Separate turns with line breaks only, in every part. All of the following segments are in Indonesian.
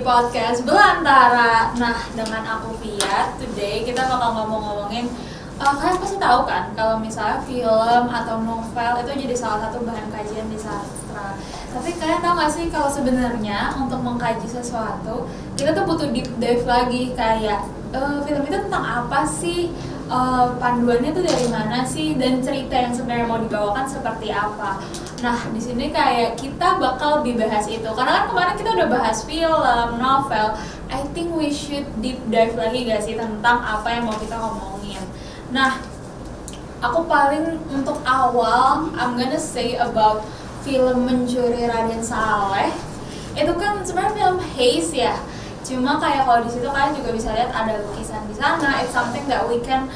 podcast Belantara. Nah, dengan aku Via, today kita bakal ngomongin kalian pasti tahu kan kalau misalnya film atau novel itu jadi salah satu bahan kajian di sastra. Tapi kalian tahu gak sih kalau sebenarnya untuk mengkaji sesuatu kita tuh butuh deep dive lagi, kayak film itu tentang apa sih, panduannya tuh dari mana sih, dan cerita yang sebenarnya mau dibawakan seperti apa. Nah, di sini kayak kita bakal lebih bahas itu. Karena kan kemarin kita udah bahas film, novel. I think we should deep dive lagi gak sih tentang apa yang mau kita ngomongin. Nah, aku paling untuk awal, I'm gonna say about film Mencuri Raden Saleh. Itu kan sebenarnya film Haze ya. Cuma kayak kalau di situ kalian juga bisa lihat ada lukisan di sana. It's something that we can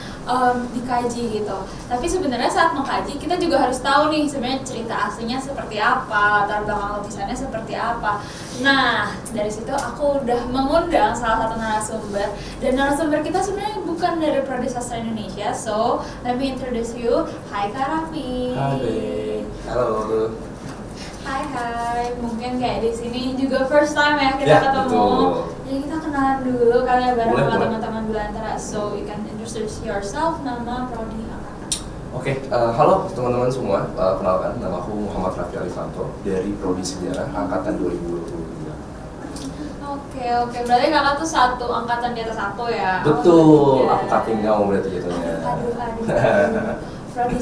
dikaji gitu. Tapi sebenarnya saat mengkaji kita juga harus tahu nih sebenarnya cerita aslinya seperti apa, latar belakang lukisannya seperti apa. Nah, dari situ aku udah mengundang salah satu narasumber, dan narasumber kita sebenarnya bukan dari Prodi Sastra Indonesia. So, let me introduce you. Hai Kak Raffi.
Hai. Halo.
Hai, mungkin kayak di sini juga first time ya kita
Ya,
ketemu.
betul.
Jadi kita kenalan dulu kali ya bareng sama
Boleh.
teman-teman Belantara. So you can introduce yourself, nama, prodi, angkatan.
Oke, halo teman-teman semua. Kenalkan, nama aku Muhammad Raffi Alifanto dari Prodi Sejarah Angkatan 2022.
Oke, berarti kakak tuh satu angkatan di atas aku ya?
Betul,
Oh,
aku cutting kamu berarti jatuhnya.
Aduh. Prodi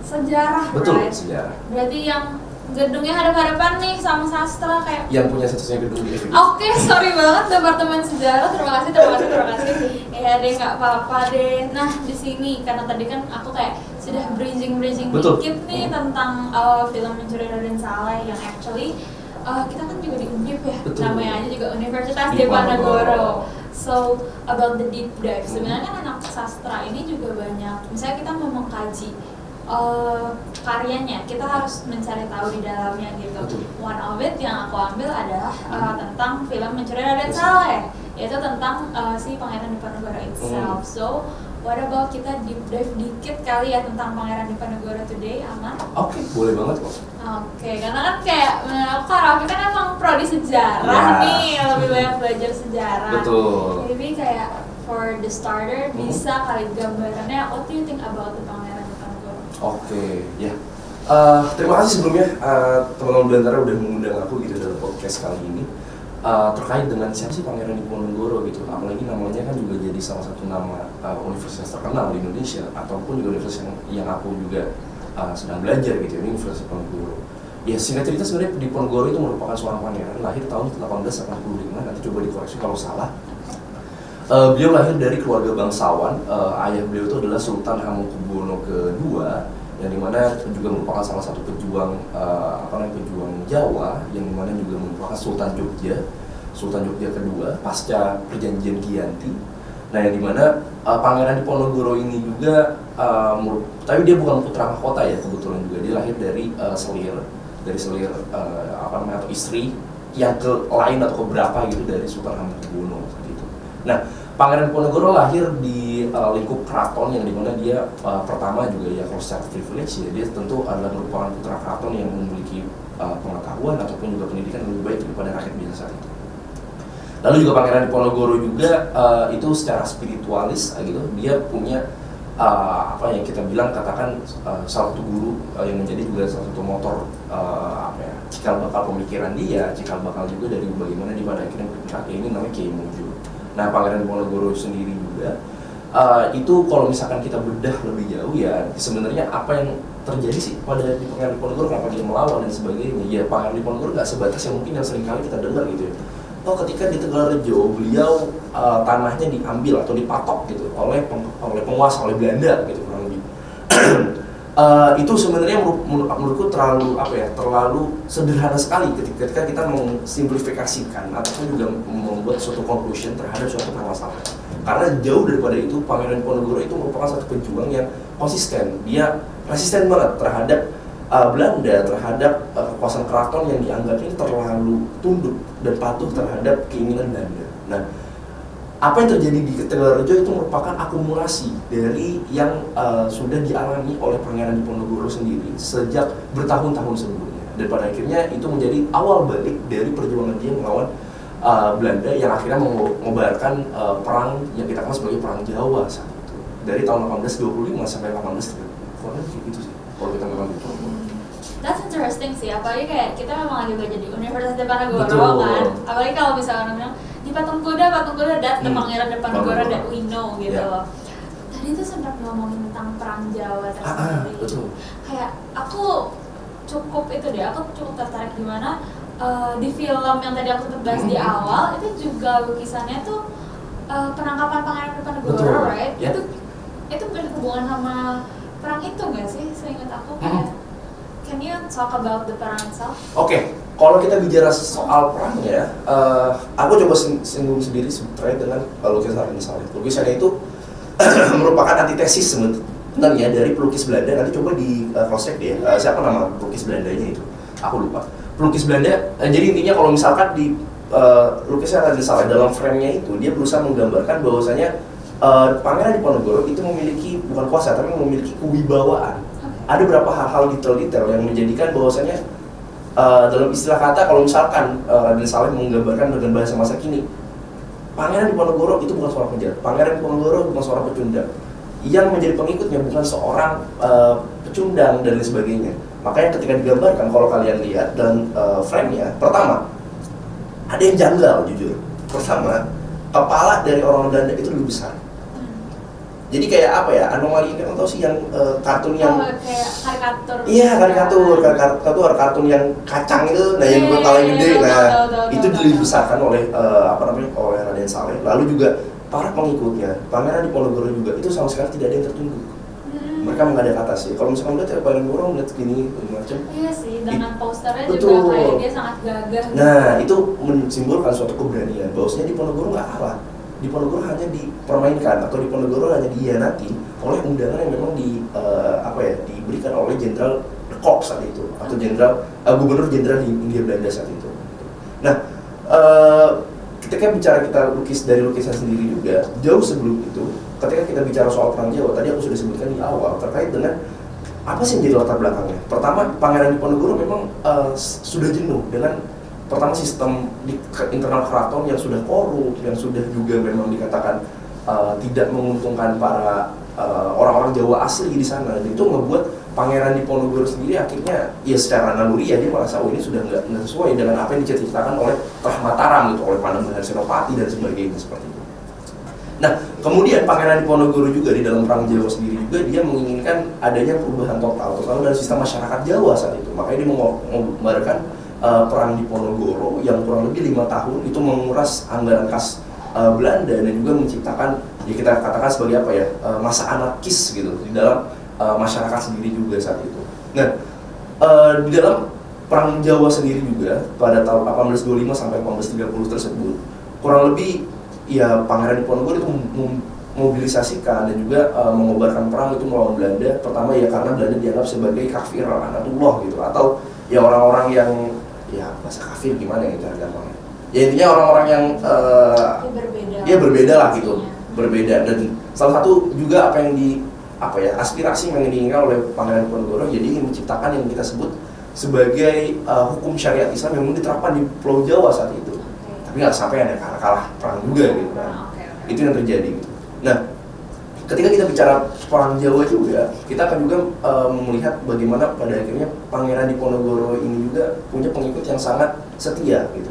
sejarah,
Betul,
right?
sejarah.
Berarti yang gedungnya hadap-hadapan nih sama sastra kayak.
Yang punya satu-satunya gedung di FIB.
Oke, sorry banget Departemen Sejarah. Terima kasih. Ya deh, nggak apa-apa deh. Nah, di sini karena tadi kan aku kayak sudah bridging
Betul.
dikit nih tentang film Mencuri Raden Saleh yang actually kita kan juga di Undip ya.
Betul.
Namanya aja juga Universitas
Diponegoro.
Diponegoro. So, about the deep dive. Sebenarnya kan anak sastra ini juga banyak. Misalnya kita mau mengkaji karyanya, kita harus mencari tahu di dalamnya gitu.
Betul.
One of it yang aku ambil adalah tentang film Mencuri Raden Saleh, yaitu tentang si Pangeran Diponegoro itself. So, what about kita deep dive dikit kali ya tentang Pangeran Diponegoro today, aman?
Oke, boleh banget kok.
Oke, karena kan kayak menurut Kak Raffi kan emang prodi sejarah
Ya.
nih, lebih banyak belajar sejarah.
Betul.
Jadi kayak for the starter bisa kali gambarannya, what do you think about the Pangeran Diponegoro?
Oke, ya. Terima kasih sebelumnya teman-teman Belantara udah mengundang aku gitu dalam podcast kali ini terkait dengan siapa sih Pangeran Diponegoro gitu. Apalagi namanya kan juga jadi salah satu nama universitas terkenal di Indonesia ataupun juga universitas yang aku juga sedang belajar gitu, ini Universitas Diponegoro. Ya, singkat cerita sebenarnya Diponegoro itu merupakan seorang pangeran lahir tahun 1885, nanti coba dikoreksi kalau salah. Beliau lahir dari keluarga bangsawan. Ayah beliau itu adalah Sultan Hamengkubuwono II, yang dimana juga merupakan salah satu pejuang pejuang Jawa, yang dimana juga merupakan Sultan Jogja kedua pasca Perjanjian Giyanti. Nah, yang dimana Pangeran Diponegoro ini juga tapi dia bukan putra mahkota ya, kebetulan juga dia lahir dari selir atau istri yang lain atau keberapa gitu dari Sultan Hamengkubuwono seperti itu. Nah, Pangeran Diponegoro lahir di lingkup keraton, yang dimana dia pertama juga ya kalau secara privilege ya, dia tentu adalah merupakan putra keraton yang memiliki pengetahuan ataupun juga pendidikan lebih baik daripada rakyat biasa saat itu. Lalu juga Pangeran Diponegoro juga itu secara spiritualis gitu, dia punya apa yang kita bilang katakan salah satu guru yang menjadi juga salah satu motor cikal bakal pemikiran dia, cikal bakal juga dari bagaimana dia pada akhirnya kakek ini namanya Kiai Mojo. Nah, Pangeran Diponegoro sendiri juga itu kalau misalkan kita bedah lebih jauh ya, sebenarnya apa yang terjadi sih pada di Pangeran Diponegoro, kenapa dia melawan dan sebagainya. Ya, Pangeran Diponegoro nggak sebatas yang mungkin yang seringkali kita dengar gitu ya. Oh, ketika di Tegalrejo beliau tanahnya diambil atau dipatok gitu oleh penguasa, oleh Belanda gitu kurang lebih. Itu sebenarnya menurutku terlalu sederhana sekali ketika kita memsimplifikasikan ataupun juga membuat suatu conclusion terhadap suatu permasalahan. Karena jauh daripada itu, Pangeran Diponegoro itu merupakan satu pejuang yang konsisten. Dia resisten banget terhadap Belanda, terhadap kekuasaan keraton yang dianggapnya terlalu tunduk dan patuh terhadap keinginan Belanda. Nah, apa yang terjadi di Tegalrejo itu merupakan akumulasi dari yang sudah dialami oleh Pangeran Diponegoro sendiri sejak bertahun-tahun sebelumnya, dan pada akhirnya itu menjadi awal balik dari perjuangan dia melawan Belanda yang akhirnya mengobarkan perang yang kita kenal sebagai perang Jawa saat itu dari tahun 1825 sampai 1830. Kurang lebih gitu sih kalau kita memang gitu.
That's interesting sih, apalagi kayak kita memang lagi belajar di Universitas Diponegoro
Betul.
kan. Apalagi kalau misalnya orang bilang di patung kuda that's the Pangeran Diponegoro that we know gitu
Yeah.
loh. Tadi tuh sempat ngomongin tentang perang Jawa tersendiri.
Betul.
Kayak aku cukup tertarik gimana di film yang tadi aku sempat bahas di awal itu juga lukisannya tuh penangkapan Pangeran Diponegoro,
Betul.
right?
Yeah.
Itu berhubungan sama perang itu nggak sih? Seingat aku kayak can you talk about the perang itself?
Oke, kalau kita bicara soal perangnya, aku coba singgung sendiri terkait dengan lukisan Raden Saleh. Lukisannya itu merupakan antitesis sebenarnya dari pelukis Belanda. Nanti coba di cross check deh, siapa nama pelukis Belandanya itu? Aku lupa. Pelukis Belanda, jadi intinya kalau misalkan di lukisan Raden Saleh dalam frame-nya itu dia berusaha menggambarkan bahwasanya Pangeran Diponegoro itu memiliki bukan kuasa tapi memiliki kewibawaan. Ada beberapa hal-hal detail-detail yang menjadikan bahwasanya dalam istilah kata kalau misalkan Raden Saleh menggambarkan dengan bahasa masa kini, Pangeran Diponegoro itu bukan seorang penjahat, Pangeran Diponegoro bukan seorang pecundang, yang menjadi pengikutnya bukan seorang pecundang dan lain sebagainya. Makanya ketika digambarkan kalau kalian lihat dan frame-nya, pertama ada yang janggal jujur. Pertama, kepala dari orang Belanda itu lebih besar. Jadi kayak apa ya, anomali kan tau sih yang kartun yang
kayak karikatur.
Iya, kartun yang kacang itu, nah yang kepala gede, itu dibesarkan oleh oleh Raden Saleh. Lalu juga para pengikutnya, Pangeran Diponegoro juga itu sama sekali tidak ada yang tertunduk. Mereka menghadap ke atas ya. Kalau misalkan lihat Pangeran Diponegoro ngeliat gini macam.
Iya sih, dengan posternya
Betul.
juga kayak dia sangat gagah.
Nah, itu mensimbolkan suatu keberanian. Bahwasanya Diponegoro nggak kalah. Diponegoro hanya dipermainkan atau Diponegoro hanya dihianati oleh undangan yang memang diberikan oleh Jenderal de Kock saat itu atau Gubernur Jenderal Hindia Belanda saat itu. Nah, ketika kita lukis dari lukisan sendiri juga jauh sebelum itu, ketika kita bicara soal perang Jawa, tadi aku sudah sebutkan di awal terkait dengan apa sih yang jadi latar belakangnya. Pertama, Pangeran Diponegoro memang sudah jenuh dengan pertama sistem di internal keraton yang sudah korup, yang sudah juga memang dikatakan tidak menguntungkan para orang-orang Jawa asli di sana. Dan itu membuat Pangeran Diponegoro sendiri akhirnya ya secara naluri ya dia merasa ini sudah nggak sesuai dengan apa yang diceritakan oleh Trah Mataram gitu, oleh Panembahan Senopati dan sebagainya seperti itu. Nah, kemudian Pangeran Diponegoro juga di dalam perang Jawa sendiri juga dia menginginkan adanya perubahan total dalam sistem masyarakat Jawa saat itu. Makanya dia menggambarkan perang Diponegoro yang kurang lebih 5 tahun itu menguras anggaran kas Belanda dan juga menciptakan ya kita katakan sebagai apa ya masa anarkis gitu di dalam masyarakat sendiri juga saat itu. Nah, di dalam perang Jawa sendiri juga pada tahun 1825 sampai 1830 tersebut kurang lebih ya Pangeran Diponegoro itu memobilisasikan dan juga mengobarkan perang itu melawan Belanda. Pertama ya karena Belanda dianggap sebagai kafir laknatullah gitu atau ya orang-orang yang ya bahasa kafir gimana ya cara gampangnya. Ya intinya orang-orang yang berbeda lah gitu. Berbeda dan salah satu juga aspirasi yang diinginkan oleh Pangeran Diponegoro jadi ingin menciptakan yang kita sebut sebagai hukum syariat Islam yang memang diterapkan di Pulau Jawa saat itu. Tapi nggak sampai ada kalah perang juga gitu kan. Itu yang terjadi gitu. Nah, ketika kita bicara perang Jawa juga, kita akan juga melihat bagaimana pada akhirnya Pangeran Diponegoro ini juga punya pengikut yang sangat setia gitu.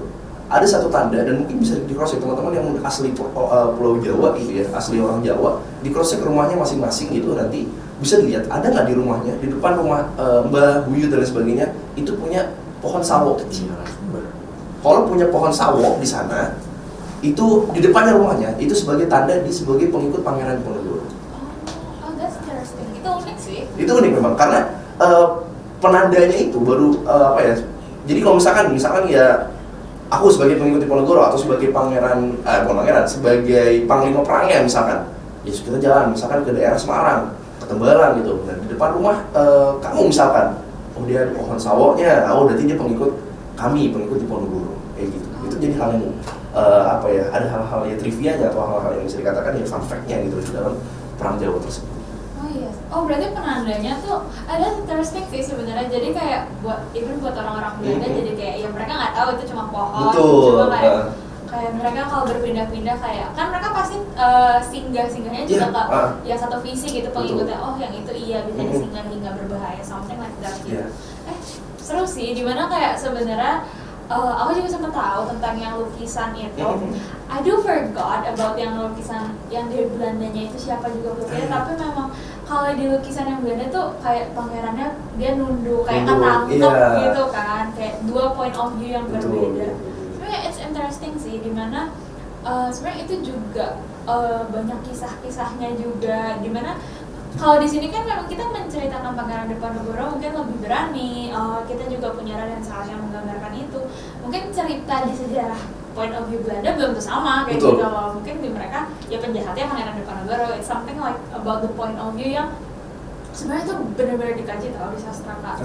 Ada satu tanda dan mungkin bisa di cross check teman-teman yang asli Pulau Jawa gitu ya, asli orang Jawa, di cross check rumahnya masing-masing gitu nanti bisa dilihat ada nggak di rumahnya, di depan rumah Mbah Buyut dan lain sebagainya itu punya pohon sawo kecil. Kalau punya pohon sawo di sana, itu di depannya rumahnya itu sebagai tanda sebagai pengikut Pangeran Diponegoro.
Oh, that's interesting. Itu unik sih.
Itu unik memang karena penandanya itu baru Jadi kalau misalkan ya aku sebagai pengikut Diponegoro atau sebagai sebagai panglima perangnya misalkan, ya kita jalan misalkan ke daerah Semarang, ke Tembalang gitu. Dan di depan rumah kamu misalkan, oh dia ada pohon sawonya, berarti dia pengikut Diponegoro kayak gitu. Itu jadi hal yang ada hal-hal ya trivianya atau hal-hal yang bisa dikatakan ya fun fact-nya gitu di dalam perang Jawa tersebut.
Oh iya. Oh berarti penandanya tuh ada interesting sih sebenarnya. Jadi kayak buat orang-orang Belanda jadi kayak ya mereka nggak tahu itu cuma pohon.
Betul.
Cuma kayak kayak mereka kalau berpindah-pindah kayak kan mereka pasti singgahnya juga ke yang satu visi gitu pengikutnya. Oh yang itu iya bisa disinggahi nggak berbahaya, something like that gitu. Seru sih, dimana kayak sebenarnya aku juga sempat tahu tentang yang lukisan itu. I do forgot about yang lukisan yang dari Belandanya itu siapa juga pelukisnya, tapi memang kalau di lukisan yang Belanda tuh kayak pangerannya dia nunduk kayak ketangkep gitu kan, kayak dua point of view yang berbeda. Sebenarnya it's interesting sih, dimana sebenarnya itu juga banyak kisah-kisahnya juga, dimana kalau di sini kan memang kita menceritakan Pangeran Diponegoro mungkin lebih berani, kita juga punya Raden Saleh yang menggambarkan itu. Mungkin cerita di sejarah point of view Belanda belum tuh sama kayak gitu loh. Mungkin di mereka ya penjahatnya Pangeran Diponegoro, it's something like about the point of view yang sebenarnya tuh benar-benar dikaji tau di sastra Kak.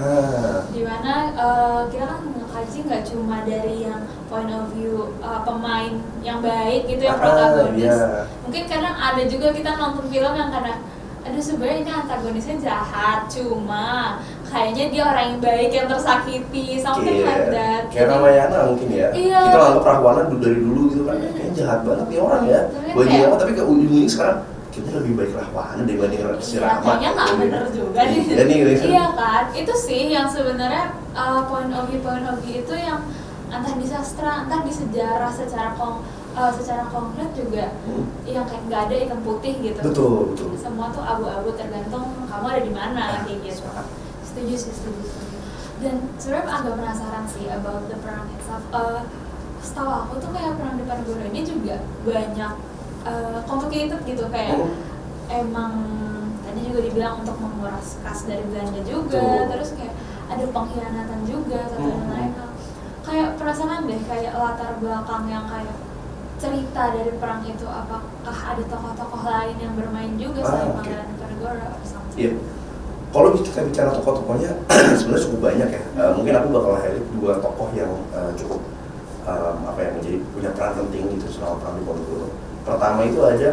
Dimana kita kan mengkaji nggak cuma dari yang point of view pemain yang baik gitu yang protagonis. Mungkin kadang ada juga kita nonton film yang kadang aduh sebenarnya ini antagonisnya jahat, cuma kayaknya dia orang yang baik yang tersakiti, something like that.
Kayak Ramayana mungkin ya. Kita anggap Rahwana dari dulu gitu kan, kayaknya jahat banget nih orang ya. Bagi tapi ke ujung-ujungnya sekarang kita lebih baik Rahwana dibanding si Rahmat.
Kayaknya nggak bener juga nih. Iya kan, itu sih yang sebenarnya point of view itu yang entah di sastra, entah di sejarah secara konkret juga yang kayak nggak ada hitam putih gitu.
Betul.
Semua tuh abu-abu tergantung kamu ada di mana kayak gitu. Setuju. Dan sebenarnya agak penasaran sih about the perang itself. Setahu aku tuh kayak perang Diponegoro ini juga banyak complicated gitu, kayak emang tadi juga dibilang untuk menguras kas dari Belanda juga, terus kayak ada pengkhianatan juga satu dan lain hal. Kayak penasaran deh kayak latar belakang yang kayak cerita dari perang itu, apakah ada tokoh-tokoh lain yang bermain juga selain Pangeran Diponegoro atau something?
Iya. Kalau kita bicara tokoh-tokohnya sebenarnya cukup banyak ya. Mungkin aku bakal highlight dua tokoh yang cukup yang menjadi punya peran penting gitu selama perang Diponegoro. Pertama itu ada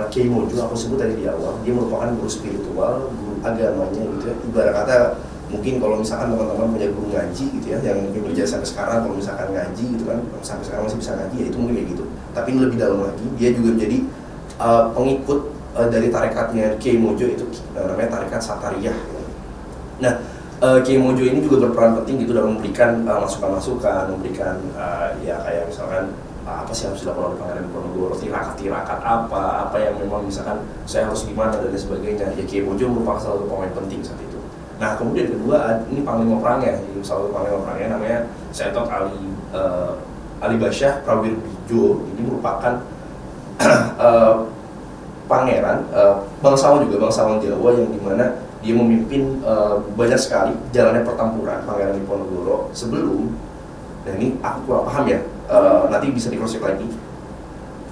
Kiai Mojo, aku sebut tadi di awal. Dia merupakan guru spiritual, guru agamanya gitu ya. Ibarat kata mungkin kalau misalkan teman-teman punya guru ngaji gitu ya, yang mungkin berjaya sampai sekarang, kalau misalkan ngaji gitu kan, sampai sekarang masih bisa ngaji ya itu mungkin kayak gitu. Tapi ini lebih dalam lagi, dia juga menjadi pengikut dari tarekatnya Kiai Mojo, itu namanya tarekat Satariyah. Nah, Kiai Mojo ini juga berperan penting gitu dalam memberikan masukan-masukan, memberikan ya kayak misalkan apa sih harus dilakukan oleh Pangeran Diponegoro, tirakat apa yang memang misalkan saya harus gimana dan lain sebagainya. Ya Kiai Mojo merupakan salah satu pemain penting saat itu. Nah kemudian kedua, ini panglima perangnya, salah satu panglima perangnya namanya Setot Ali Basyah Prawirjo. Ini merupakan pangeran, bangsawan Jawa yang dimana dia memimpin banyak sekali jalannya pertempuran Pangeran Diponegoro sebelum, dan ini aku kurang paham ya, nanti bisa di cross check lagi,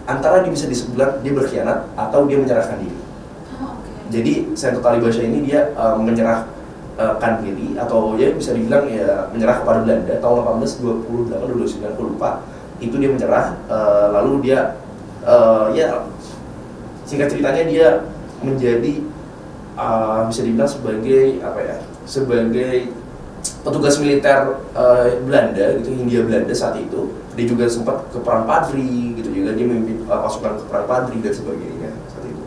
antara dia bisa disebut dia berkhianat atau dia menyerahkan diri. Jadi Setot Ali Basyah ini dia menyerahkan diri, atau ya bisa dibilang ya menyerah kepada Belanda tahun 1828 atau 29 aku lupa. Itu dia menyerah, lalu dia ya singkat ceritanya dia menjadi bisa dibilang sebagai sebagai petugas militer Belanda gitu, Hindia Belanda saat itu. Dia juga sempat ke perang Padri gitu, juga dia memimpin pasukan ke perang Padri dan sebagainya saat itu.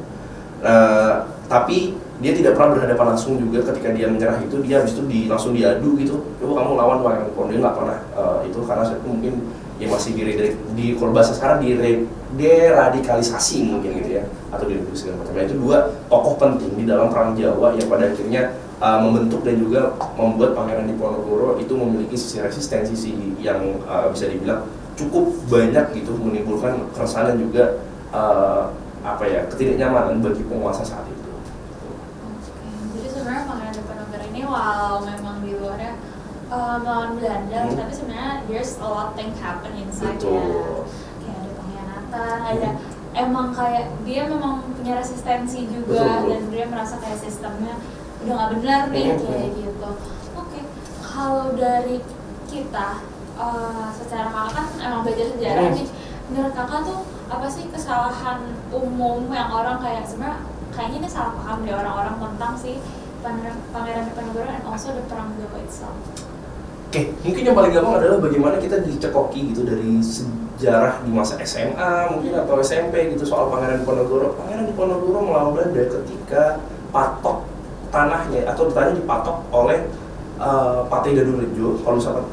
Tapi dia tidak pernah berhadapan langsung juga ketika dia menyerah itu. Dia habis itu langsung diadu gitu, coba kamu lawan Pangeran Diponegoro. Dia nggak pernah itu karena saat itu mungkin ya masih di kalau bahasa sekarang deradikalisasi mungkin gitu ya, atau direduksi segala macam. Itu dua tokoh penting di dalam perang Jawa yang pada akhirnya membentuk dan juga membuat Pangeran Diponegoro itu memiliki sisi resistensi yang bisa dibilang cukup banyak gitu, menimbulkan keresahan dan juga ketidaknyamanan bagi penguasa saat itu.
Jadi sebenarnya Pangeran Diponegoro ini walau memang di luarnya melawan Belanda, tapi sebenarnya there's a lot thing happen inside ya. Kayak ada pengkhianatan, ada emang kayak dia memang punya resistensi juga. Dan dia merasa kayak sistemnya udah nggak benar nih kayak gitu. Kalau dari kita secara kakak kan emang belajar sejarah nih, menurut kakak tuh apa sih kesalahan umum yang orang kayak sebenarnya kayaknya ini salah paham deh orang-orang tentang si Pangeran Diponegoro and also the perang Jawa itself?
Oke, mungkin yang paling gampang adalah bagaimana kita dicekoki gitu dari sejarah di masa SMA mungkin atau SMP gitu soal Pangeran Diponegoro. Pangeran Diponegoro melawan Belanda ketika patok tanahnya atau tanahnya dipatok oleh Patih Danurejo.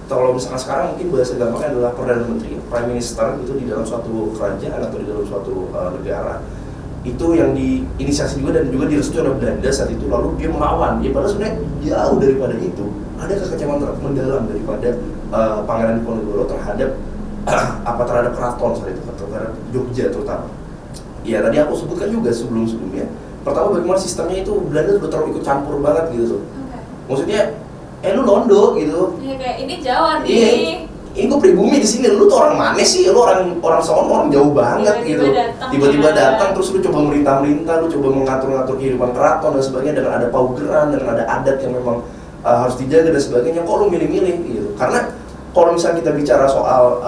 Kalau misalkan sekarang mungkin bahasa gampangnya adalah Perdana Menteri, Prime Minister gitu di dalam suatu kerajaan atau di dalam suatu negara. Itu yang diinisiasi juga dan juga direstui oleh Belanda saat itu, lalu dia melawan. Ya padahal sebenarnya jauh daripada itu. Ada kekecewaan mendalam daripada Pangeran Diponegoro terhadap terhadap keraton saat itu, terhadap Jogja terutama. Ya tadi aku sebutkan juga sebelumnya. Pertama bagaimana sistemnya itu Belanda sudah terlalu ikut campur banget gitu tuh. Maksudnya, lu londo gitu.
Iya kayak ini Jawa nih.
Iya, ini gue pribumi di sini. Lu tuh orang mana sih? Lu orang sono, orang jauh banget gitu. Tiba-tiba datang terus lu coba merintah-merintah, lu coba mengatur-ngatur kehidupan keraton dan sebagainya dengan ada paugeran, dengan ada adat yang memang harus dijaga dan sebagainya. Kok lu milih-milih gitu? Karena kalau misalnya kita bicara soal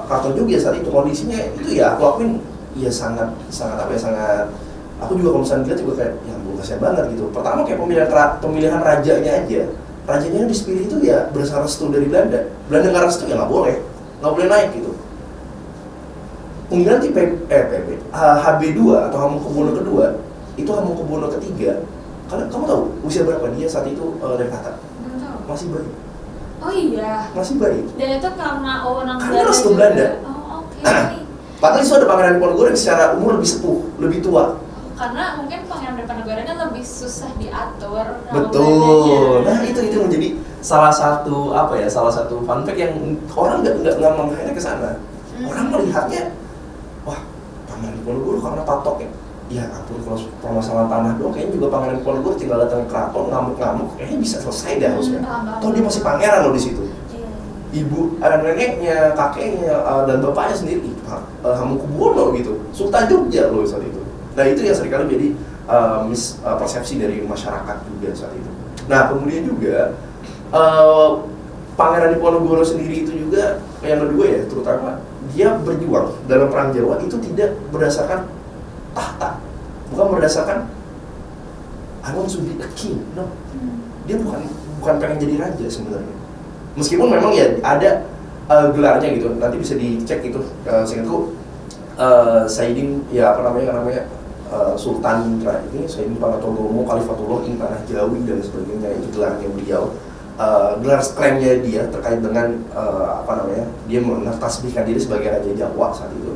keraton Jogja saat itu kondisinya itu ya aku akuin ya sangat aku juga kalau misalnya dilihat juga kayak ya ampun kasihan banget gitu. Pertama kayak pemilihan rajanya aja. Rajanya yang dipilih itu ya berdasarkan restu dari Belanda. Belanda nggak restu ya nggak boleh naik gitu. Pengganti HB2 atau Hamengkubuwono kedua itu Hamengkubuwono ketiga. Kamu tahu usia berapa dia saat itu dari kata? Masih bayi.
Oh iya.
Masih bayi.
Dan itu karena wewenang
Belanda. Karena restu Belanda.
Oh oke.
Padahal itu ada Pangeran Diponegoro yang secara umur lebih sepuh, lebih tua.
Karena mungkin Pangeran Diponegoro kan lebih susah diatur.
Betul. Nah itu menjadi salah satu fun fact yang orang nggak menghayatnya ke sana. Orang melihatnya, wah Pangeran Diponegoro karena patok ya. Ya ampun kalau permasalahan tanah doang kayaknya juga Pangeran Diponegoro tinggal datang ke keraton ngamuk-ngamuk kayaknya bisa selesai dah harusnya. Toh dia masih pangeran loh di situ. Ibu, neneknya, kakeknya, dan bapaknya sendiri Hamengkubuwono gitu, Sultan Jogja loh saat itu. Nah itu yang seringkali menjadi persepsi dari masyarakat juga saat itu. Nah kemudian juga Pangeran Diponegoro sendiri itu juga yang kedua ya, terutama dia berjuang dalam perang Jawa itu tidak berdasarkan tahta, bukan berdasarkan I want to be a king, no. Dia bukan pengen jadi raja sebenarnya. Meskipun memang ya ada gelarnya gitu, nanti bisa dicek itu. Seingatku Saidin ya Sultan ini Saidin Pangatolomo Khalifatullah ing Tanah Jawi dan sebagainya, itu gelarnya beliau. Gelar klaimnya dia terkait dengan dia mentasbihkan diri sebagai Raja Jawa saat itu.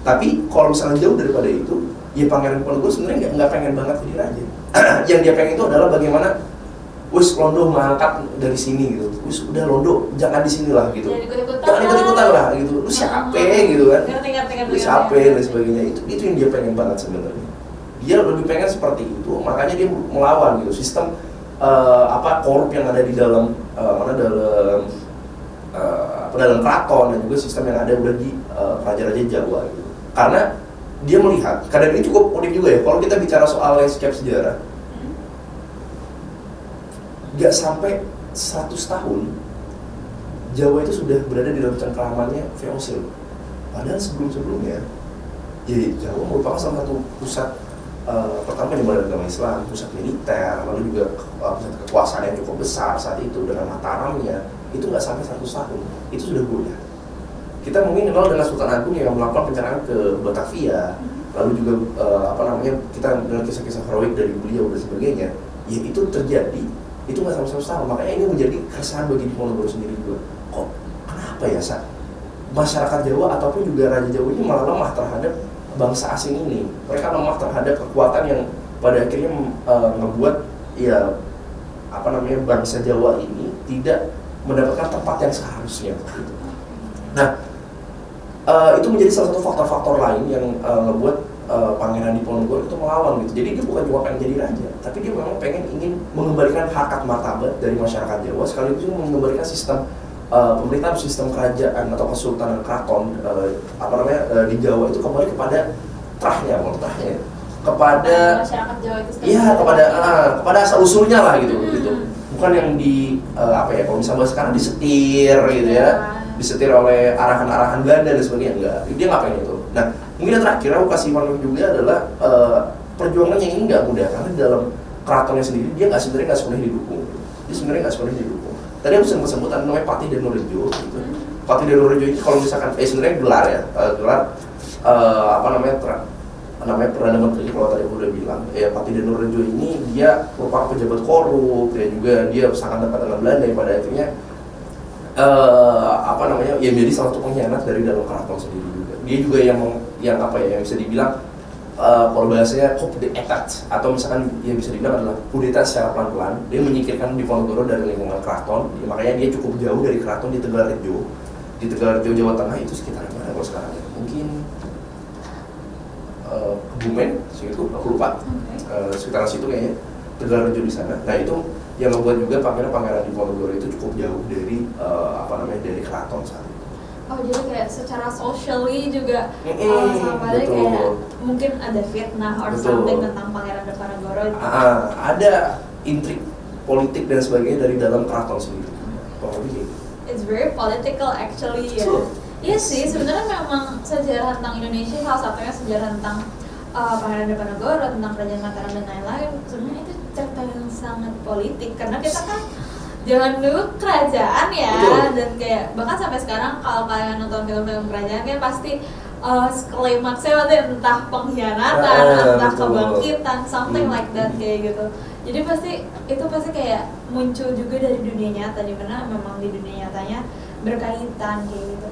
Tapi kalau misalnya jauh daripada itu, ya Pangeran Diponegoro sebenarnya nggak pengen banget jadi raja. Yang dia pengen itu adalah bagaimana wis londo mengangkat dari sini gitu. Wis udah londo jangan di sini lah gitu. Jangan ikut-ikutan lah gitu. Lu siapa gitu kan? Lu siapa dan sebagainya. Itu yang dia pengen banget sebenarnya. Dia lebih pengen seperti itu, makanya dia melawan gitu sistem korup yang ada di dalam dalam keraton dan juga sistem yang ada udah di raja-raja Jawa gitu. Karena dia melihat, kadang ini cukup unik juga ya, kalau kita bicara soal landscape sejarah, gak sampai 100 tahun Jawa itu sudah berada di dalam cengkramannya VOC. Padahal sebelum-sebelumnya ya Jawa merupakan salah satu pusat pertama penyebaran agama Islam, pusat militer, lalu juga pusat kekuasaan yang cukup besar saat itu dengan Mataramnya. Itu nggak sampai 100 tahun, itu sudah goyah. Kita mungkin kenal dengan Sultan Agung yang melakukan penyerangan ke Batavia, lalu juga kita dengan kisah-kisah heroik dari beliau dan sebagainya. Ya itu terjadi, itu nggak sampai 100 tahun. Makanya ini menjadi keresahan bagi Diponegoro sendiri juga. Kok kenapa ya masyarakat Jawa ataupun juga Raja Jawa ini malah lemah terhadap bangsa asing ini? Mereka lemah terhadap kekuatan yang pada akhirnya membuat bangsa Jawa ini tidak mendapatkan tempat yang seharusnya. Gitu. Nah, itu menjadi salah satu faktor-faktor lain yang membuat Pangeran Diponegoro itu melawan gitu. Jadi dia bukan cuma pengen jadi raja, tapi dia memang ingin mengembalikan harkat martabat dari masyarakat Jawa, sekaligus mengembalikan sistem pemerintahan, sistem kerajaan atau kesultanan keraton di Jawa itu kembali kepada terahnya, kepada
masyarakat Jawa itu sendiri.
Iya, kepada asal usulnya lah gitu. Bukan yang kalau misalnya sekarang disetir gitu ya. Disetir oleh arahan-arahan Belanda dan sebagainya, enggak, dia nggak pengen itu. Nah, mungkin yang terakhir aku kasih warning juga adalah perjuangannya ini nggak mudah, karena di dalam keratonnya sendiri dia sebenarnya nggak sepenuhnya didukung. tadi aku sempat-sempat namanya Patih Danorejo gitu. Patih Danorejo ini kalau misalkan sebenarnya gelar ya, gelar apa namanya Perdana Menteri kalau tadi aku udah bilang. Ya Patih Danorejo ini dia merupakan pejabat korup, dan juga dia sangat dekat dengan Belanda yang pada akhirnya apa namanya ya menjadi salah satu pengkhianat dari dalam keraton sendiri juga. Dia juga yang apa ya, yang bisa dibilang kalau bahasanya coup d'etat, atau misalkan yang bisa dibilang adalah kudeta secara pelan-pelan. Dia menyingkirkan Diponegoro dari lingkungan keraton, ya, makanya dia cukup jauh dari keraton di Tegalrejo. Di Tegalrejo Jawa Tengah itu sekitar mana kalau sekarang ya? Mungkin Kebumen, segitu aku lupa. Sekitar situ kayaknya Tegalrejo di sana. Nah itu yang membuat juga Pangeran Diponegoro itu cukup jauh dari apa namanya dari keraton saat itu.
Oh jadi kayak secara socially juga sama aja,
betul.
kayak mungkin ada fitnah or
Betul.
something tentang Pangeran Diponegoro.
Ada intrik politik dan sebagainya dari dalam keraton sendiri.
It's very political actually ya. Iya sih, sebenarnya memang sejarah tentang Indonesia, salah satunya sejarah tentang Pangeran Diponegoro, tentang Kerajaan Mataram dan lain-lain. Sebenarnya itu cerita yang sangat politik karena kita kan zaman dulu kerajaan ya. Betul. Dan kayak bahkan sampai sekarang kalau kalian nonton film-film kerajaan kan pasti klimaksnya nanti entah pengkhianatan, entah
betul.
kebangkitan, something like that kayak gitu. Jadi itu pasti kayak muncul juga dari dunia nyata, di mana memang di dunia nyatanya berkaitan kayak gitu.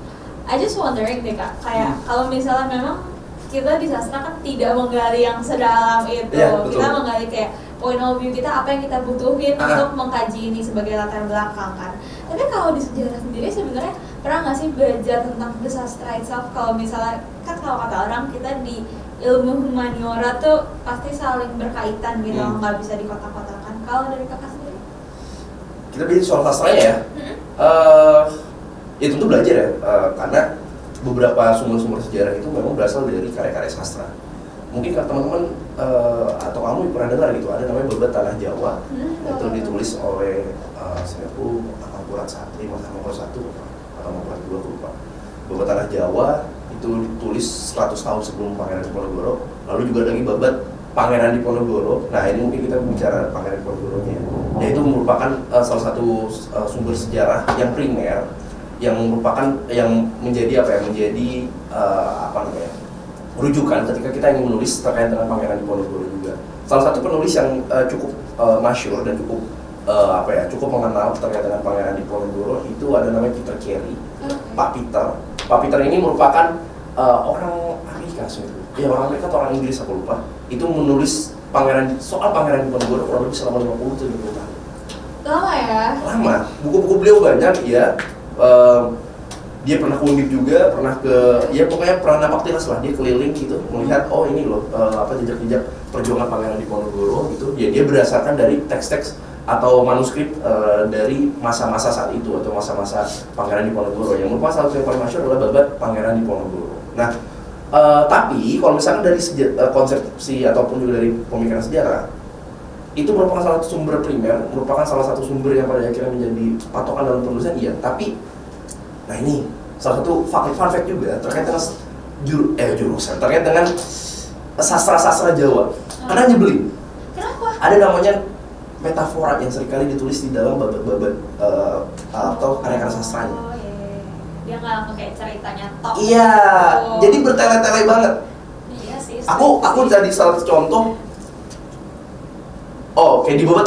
I just wondering deh Kak, kayak kalau misalnya memang kita di sastra kan tidak menggali yang sedalam itu, kita menggali kayak point of view kita, apa yang kita butuhin untuk mengkaji ini sebagai latar belakang kan. Tapi kalau di sejarah sendiri sebenarnya pernah nggak sih belajar tentang the sastra itself? Kalau misalnya kan kalau kata orang kita di ilmu humaniora tuh pasti saling berkaitan gitu, nggak bisa dikotak-kotakan. Kalau dari Kakak sendiri?
Kita bicara soal sastranya ya. Ya tentu belajar ya, karena beberapa sumber-sumber sejarah itu memang berasal dari karya-karya sastra. Mungkin kan teman-teman atau kamu pernah dengar gitu, ada namanya Babat Tanah Jawa. Itu ditulis oleh saya tuh Mangkurat I, Mangkurat I atau Mangkurat II, aku lupa. Babat Tanah Jawa itu ditulis 100 tahun sebelum Pangeran Diponegoro. Lalu juga lagi Babat Pangeran Diponegoro. Nah ini mungkin kita bicara Pangeran Diponegoronya. Ya itu merupakan salah satu sumber sejarah yang primer, yang merupakan yang menjadi apa ya, menjadi apa namanya, rujukan ketika kita ingin menulis terkait dengan Pangeran Diponegoro juga. Salah satu penulis yang cukup masyhur dan cukup apa ya, cukup mengenal terkait dengan Pangeran Diponegoro itu ada namanya Peter Carey. Pak Peter ini merupakan orang Amerika sebenarnya. Ya orang Amerika atau orang Inggris aku lupa. Itu menulis soal Pangeran Diponegoro kurang lebih selama 50-70 tahun.
Lama ya? Lama.
Buku-buku beliau banyak ya. Dia pernah ke Undip juga, pernah ke, ya pokoknya pernah napak tilas lah, dia keliling gitu, melihat oh ini loh apa jejak-jejak perjuangan Pangeran Diponegoro gitu. Ya dia berdasarkan dari teks-teks atau manuskrip dari masa-masa saat itu atau masa-masa Pangeran Diponegoro. Yang merupakan salah satu yang paling masyhur adalah Babat Pangeran Diponegoro. Nah, tapi kalau misalkan dari konsepsi ataupun juga dari pemikiran sejarah, itu merupakan salah satu sumber primer, merupakan salah satu sumber yang pada akhirnya menjadi patokan dalam penulisan, iya. Tapi, nah ini salah satu fun fact juga terkait dengan jurusan, terkait dengan sastra Jawa. Karena nyebelin.
Kenapa?
Ada namanya metafora yang seringkali ditulis di dalam babat atau karya-karya sastranya.
Oh iya, dia nggak langsung kayak ceritanya tok.
Iya, jadi bertele-tele banget.
Iya sih.
Aku jadi salah satu contoh. Kayak di Babat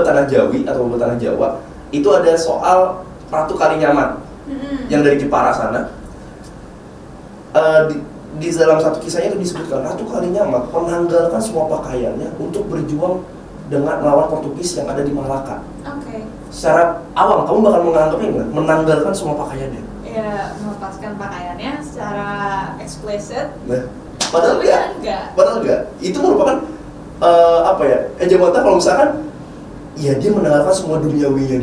Tanah Jawi atau Babat Tanah Jawa itu ada soal Ratu Kalinyamat yang dari Jepara sana. Di dalam satu kisahnya itu disebutkan Ratu Kalinyamat menanggalkan semua pakaiannya untuk berjuang dengan melawan Portugis yang ada di Malaka.
Oke.
Secara awam kamu bakal menganggapnya nggak? Menanggalkan semua pakaiannya?
Ya, melepaskan pakaiannya secara eksplisit.
Nah, padahal enggak. Itu merupakan apa ya, Ejawata kalau misalkan ya dia menanggalkan semua duniawinya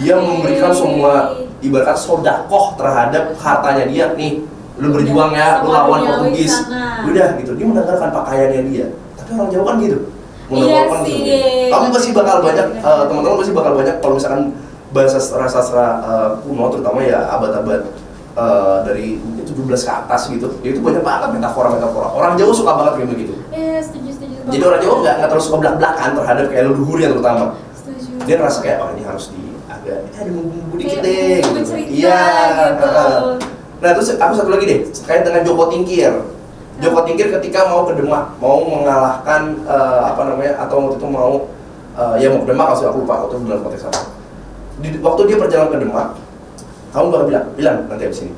dia memberikan semua ibarat sodakoh terhadap hartanya dia, nih lu berjuang ya, lu lawan Portugis, udah gitu, dia menanggalkan pakaiannya dia. Tapi orang Jawa kan gitu, menanggalkan gitu. Kamu pasti bakal banyak, teman-teman pasti bakal banyak kalau misalkan bahasa sastra kuno, terutama ya abad-abad dari 17 ke atas gitu, itu banyak banget metafora. Orang Jawa suka banget kayak begitu.
Iya, setuju.
Jadi orang Jawa nggak terlalu suka belak-belakan terhadap kayak leluhurnya terutama.
Setuju.
Dia ngerasa kayak oh ini harus agak ada bumbu dikit
Kayak
deh
bumbu
gitu.
cerita
Iya.
gitu.
Nah terus aku satu lagi deh terkait dengan Joko Tingkir. Joko Tingkir ketika mau ke Demak, mau mengalahkan atau waktu itu mau mau ke Demak, aku lupa waktu itu dalam konteks apa. Waktu dia perjalanan ke Demak, kamu bakal bilang nanti abis ini,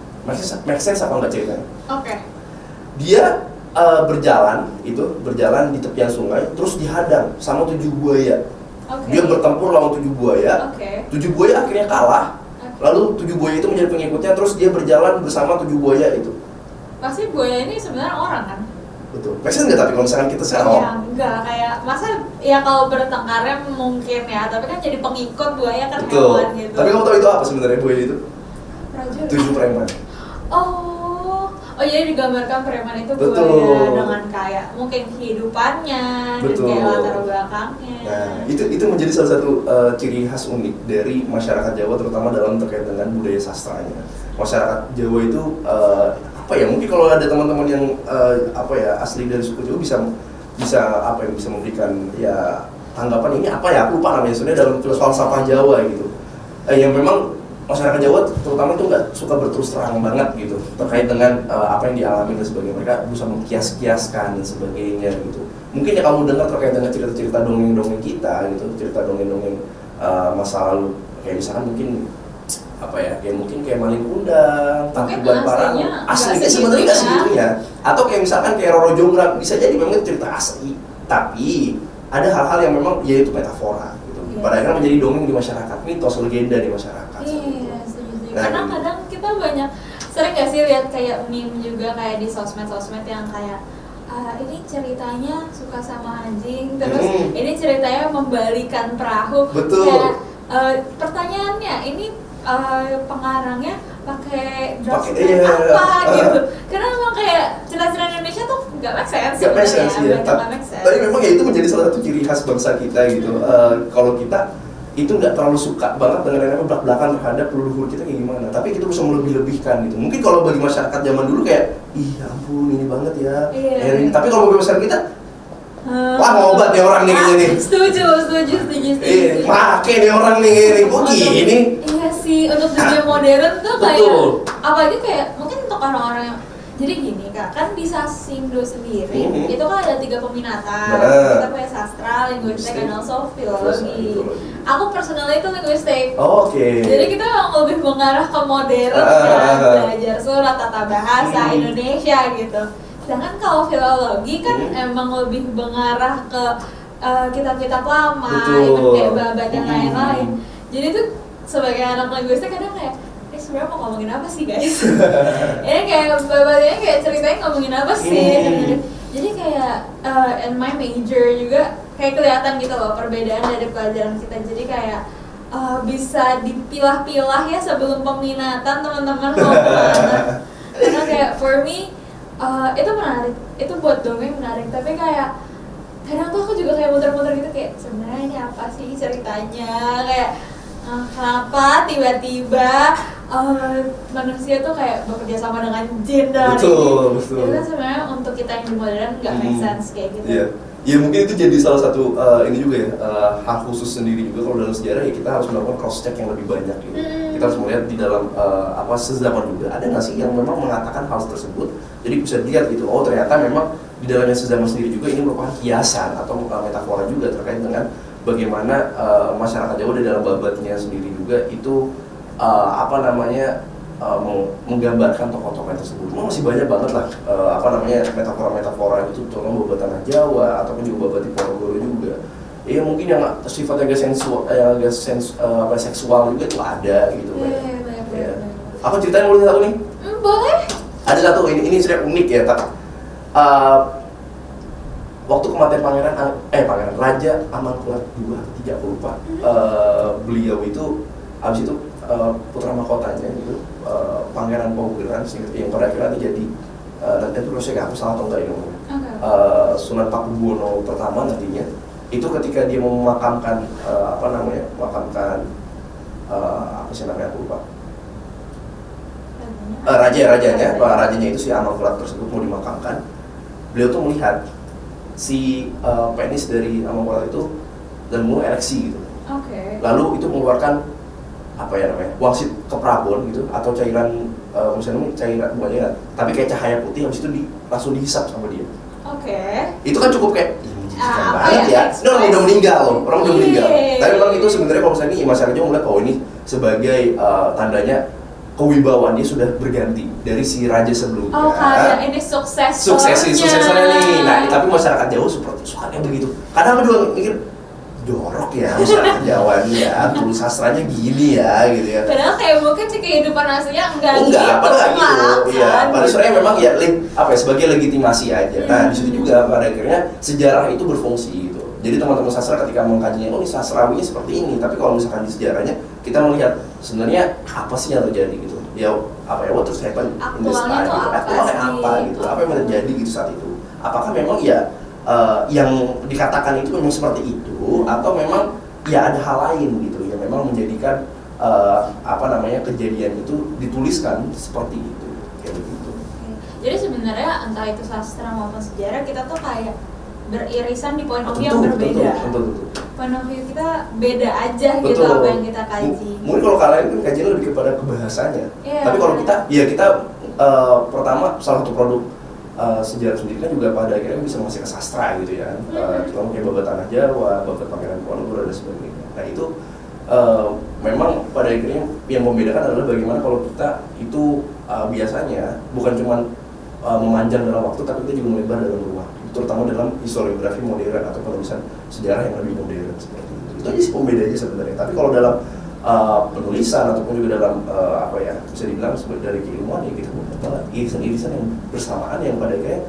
make sense apa enggak ceritanya?
Oke.
Dia berjalan di tepian sungai, terus dihadang sama 7 buaya. Dia bertempur lawan 7 buaya. 7 buaya akhirnya kalah. Lalu 7 buaya itu menjadi pengikutnya, terus dia berjalan bersama 7 buaya itu.
Pasti buaya ini sebenarnya orang kan?
Betul. Make sense nggak tapi kalau misalkan kita sekarang
Ya enggak, kayak masa ya kalau bertengkarnya mungkin ya, tapi kan jadi pengikut buaya kan hewan gitu.
Tapi kamu tahu itu apa sebenarnya buaya itu?
Prajurit.
7 preman.
Oh jadi digambarkan preman itu
Betul.
buaya dengan kayak mungkin kehidupannya dan kayak latar belakangnya.
Nah, itu menjadi salah satu ciri khas unik dari masyarakat Jawa, terutama dalam terkait dengan budaya sastranya. Masyarakat Jawa itu mungkin kalau ada teman-teman yang asli dari suku Jawa bisa memberikan ya tanggapan ini aku lupa namanya sebenarnya dalam filsafat Jawa gitu. Yang memang masyarakat Jawa terutama itu nggak suka berterus terang banget gitu terkait dengan apa yang dialami dan sebagainya. Mereka bisa mengkias-kiaskan dan sebagainya gitu. Mungkin ya kamu dengar terkait dengan cerita-cerita dongeng-dongeng kita gitu, cerita dongeng-dongeng masa lalu kayak misalkan mungkin mungkin kayak Maling Kundang, Tangkuban Parang, asli sebenarnya nggak segitunya. Atau kayak misalkan kayak Roro Jonggrang, bisa jadi memang itu cerita asli, tapi ada hal-hal yang memang yaitu metafora gitu. Pada akhirnya menjadi dongeng di masyarakat, mitos, legenda di masyarakat.
Iya, setuju.
Nah,
Karena kadang kita banyak sering gak sih lihat kayak meme juga kayak di sosmed yang kayak ini ceritanya suka sama anjing, terus ini ceritanya membalikan perahu.
Betul.
Kayak pertanyaannya ini pengarangnya pakai drugs apa gitu. Karena memang kayak cerita-cerita Indonesia tuh nggak make sense.
Nggak make sense ya. Tapi memang ya itu menjadi salah satu ciri khas bangsa kita gitu. Kalau kita itu nggak terlalu suka banget dengan yang belak-belakan terhadap leluhur kita kayak gimana. Tapi kita bisa melebih-lebihkan gitu. Mungkin kalau bagi masyarakat zaman dulu kayak, ih ampun ini banget ya. Tapi kalau bagi masyarakat kita, wah ngobat nih orang nih kayaknya nih.
Setuju.
Make nih orang nih kok gini.
Iya sih, untuk dunia modern tuh kayak apalagi kayak mungkin untuk orang-orang yang jadi gini Kak, kan di Sasindo sendiri itu kan ada 3 peminatan. Kita punya sastra, linguistik, dan also filologi. Aku personalnya itu linguistik. Jadi kita memang lebih mengarah ke modern kan, belajar surat, tata bahasa Indonesia gitu. Sedangkan kalau filologi kan emang lebih mengarah ke kitab-kitab lama, even kayak babat dan lain-lain. Jadi tuh sebagai anak linguistik kadang kayak sebenarnya mau ngomongin apa sih guys? Ini kayak babatnya kayak ceritanya ngomongin apa sih? Jadi kayak in my major juga kayak kelihatan gitu loh perbedaan dari pelajaran kita. Jadi kayak bisa dipilah-pilah ya sebelum peminatan teman-teman mau kemana. Karena kayak for me itu menarik, itu buat dongeng menarik. Tapi kayak kadang tuh aku juga kayak muter-muter gitu kayak sebenarnya ini apa sih ceritanya? Kayak kenapa tiba-tiba manusia tuh kayak bekerja sama dengan jin dan
betul.
Itu kan sebenarnya untuk kita yang di modern nggak make sense kayak gitu.
Ya mungkin itu jadi salah satu ini juga ya hal khusus sendiri juga kalau dalam sejarah ya kita harus melakukan cross check yang lebih banyak gitu. Kita harus melihat di dalam sezaman juga ada nggak sih yang memang mengatakan hal tersebut. Jadi bisa dilihat gitu, oh ternyata memang di dalamnya sezaman sendiri juga ini merupakan kiasan atau metafora juga terkait dengan bagaimana masyarakat Jawa di dalam babatnya sendiri juga itu menggambarkan tokoh-tokoh tersebut. Masih banyak banget lah metafora-metafora itu terutama babat tanah Jawa ataupun juga babat Diponegoro juga. Ya mungkin yang sifatnya agak seksual juga itu ada gitu.
Banyak.
Aku ceritain boleh satu nih?
Boleh.
Ada satu ini sebenarnya unik ya, waktu kematian pangeran Raja Amangkurat II, aku lupa. Beliau itu abis itu putra mahkotanya itu Pangeran Paugeran yang pada akhirnya jadi nanti terus saya nggak salah atau enggak ini Sunan Pakubuwono pertama nantinya itu ketika dia mau memakamkan aku lupa rajanya itu si Amangkurat tersebut mau dimakamkan. Beliau tuh melihat si penis dari Amangkurat itu dan mau ereksi gitu. Lalu itu mengeluarkan apa ya namanya, wangsit ke Prabon gitu, atau cairan misalnya cairan bukan cairan, tapi kayak cahaya putih, habis itu langsung dihisap sama dia. Itu kan cukup kayak menjijikan banget ya. Ini orang udah meninggal loh, orang udah meninggal. Tapi memang itu sebenarnya kalau misalnya ini masyarakat juga melihat, oh ini sebagai tandanya kewibawaan dia sudah berganti dari si raja sebelumnya.
Kayak ini
suksesornya nih. Nah, tapi masyarakat Jawa seperti sukanya begitu. Kadang aku juga mikir, jorok ya masyarakat Jawa nih ya, tulis sastranya gini ya gitu ya.
Padahal kayak mungkin sih kehidupan aslinya enggak gitu.
Padahal gitu. Iya, padahal sebenarnya memang ya sebagai legitimasi aja. Nah, di situ juga pada akhirnya sejarah itu berfungsi gitu. Jadi teman-teman sastra ketika mengkajinya, oh ini sastrawinya seperti ini, tapi kalau misalkan di sejarahnya kita melihat sebenarnya apa sih yang terjadi gitu. Ya what was happened in this time gitu. Aktualnya apa gitu. Apa yang terjadi gitu saat itu. Apakah memang ya yang dikatakan itu memang seperti itu, atau memang ya ada hal lain gitu yang memang menjadikan kejadian itu dituliskan seperti itu, kayak begitu.
Jadi sebenarnya entah itu sastra maupun sejarah, kita tuh kayak beririsan di point of view yang berbeda.
Betul.
Point of view kita beda aja gitu apa yang kita kaji.
Mungkin kalau kalian kan kajian lebih kepada kebahasanya. Tapi kalau kita pertama salah satu produk sejarah sendiri kan juga pada akhirnya bisa masuk ke sastra gitu ya. Kita kayak Babat Tanah Jawa, Babat Pangeran Diponegoro dan sebagainya. Nah itu memang pada akhirnya yang membedakan adalah bagaimana kalau kita itu biasanya bukan cuma memanjang dalam waktu, tapi kita juga melebar dalam ruang, terutama dalam historiografi modern atau penulisan sejarah yang lebih modern seperti itu. Itu aja sih pembedanya sebenarnya. Tapi kalau dalam penulisan ataupun juga dalam bisa dibilang dari keilmuan ya kita malah irisan-irisan yang bersamaan yang pada kayak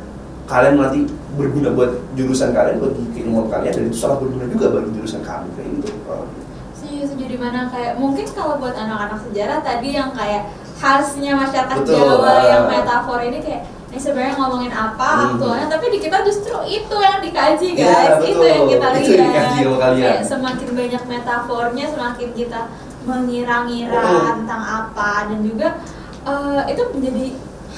kalian nanti berguna buat jurusan kalian, buat keilmuan kalian, dan itu sangat berguna juga bagi jurusan kami kayak gitu.
Setuju, di mana kayak mungkin kalau buat anak-anak sejarah tadi yang kayak khasnya masyarakat Jawa yang metafor ini kayak ini sebenarnya ngomongin apa aktualnya, tapi di kita justru itu yang dikaji guys, itu yang kita lihat. Kayak semakin banyak metafornya, semakin kita mengira-ngira tentang apa, dan juga itu menjadi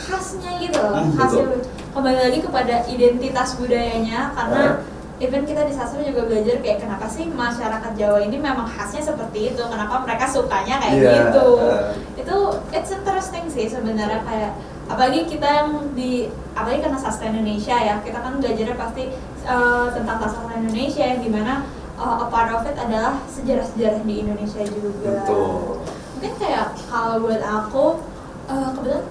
khasnya gitu loh, khasnya kembali lagi kepada identitas budayanya, karena even kita di sastra juga belajar kayak kenapa sih masyarakat Jawa ini memang khasnya seperti itu, kenapa mereka sukanya kayak gitu. Itu it's interesting sih sebenarnya, kayak apalagi kita yang apalagi karena sastra Indonesia ya, kita kan belajarnya pasti tentang sastra Indonesia yang dimana a part of it adalah sejarah-sejarah di Indonesia juga.
Betul.
Mungkin kayak kalau buat aku kebetulan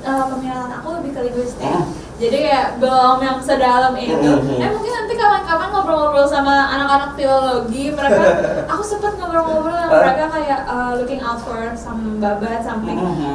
peminatan aku lebih ke linguistik. Jadi kayak belum yang sedalam itu. Mungkin nanti kapan-kapan ngobrol-ngobrol sama anak-anak filologi, mereka aku sempet ngobrol-ngobrol sama mereka kayak looking out for some babat sampai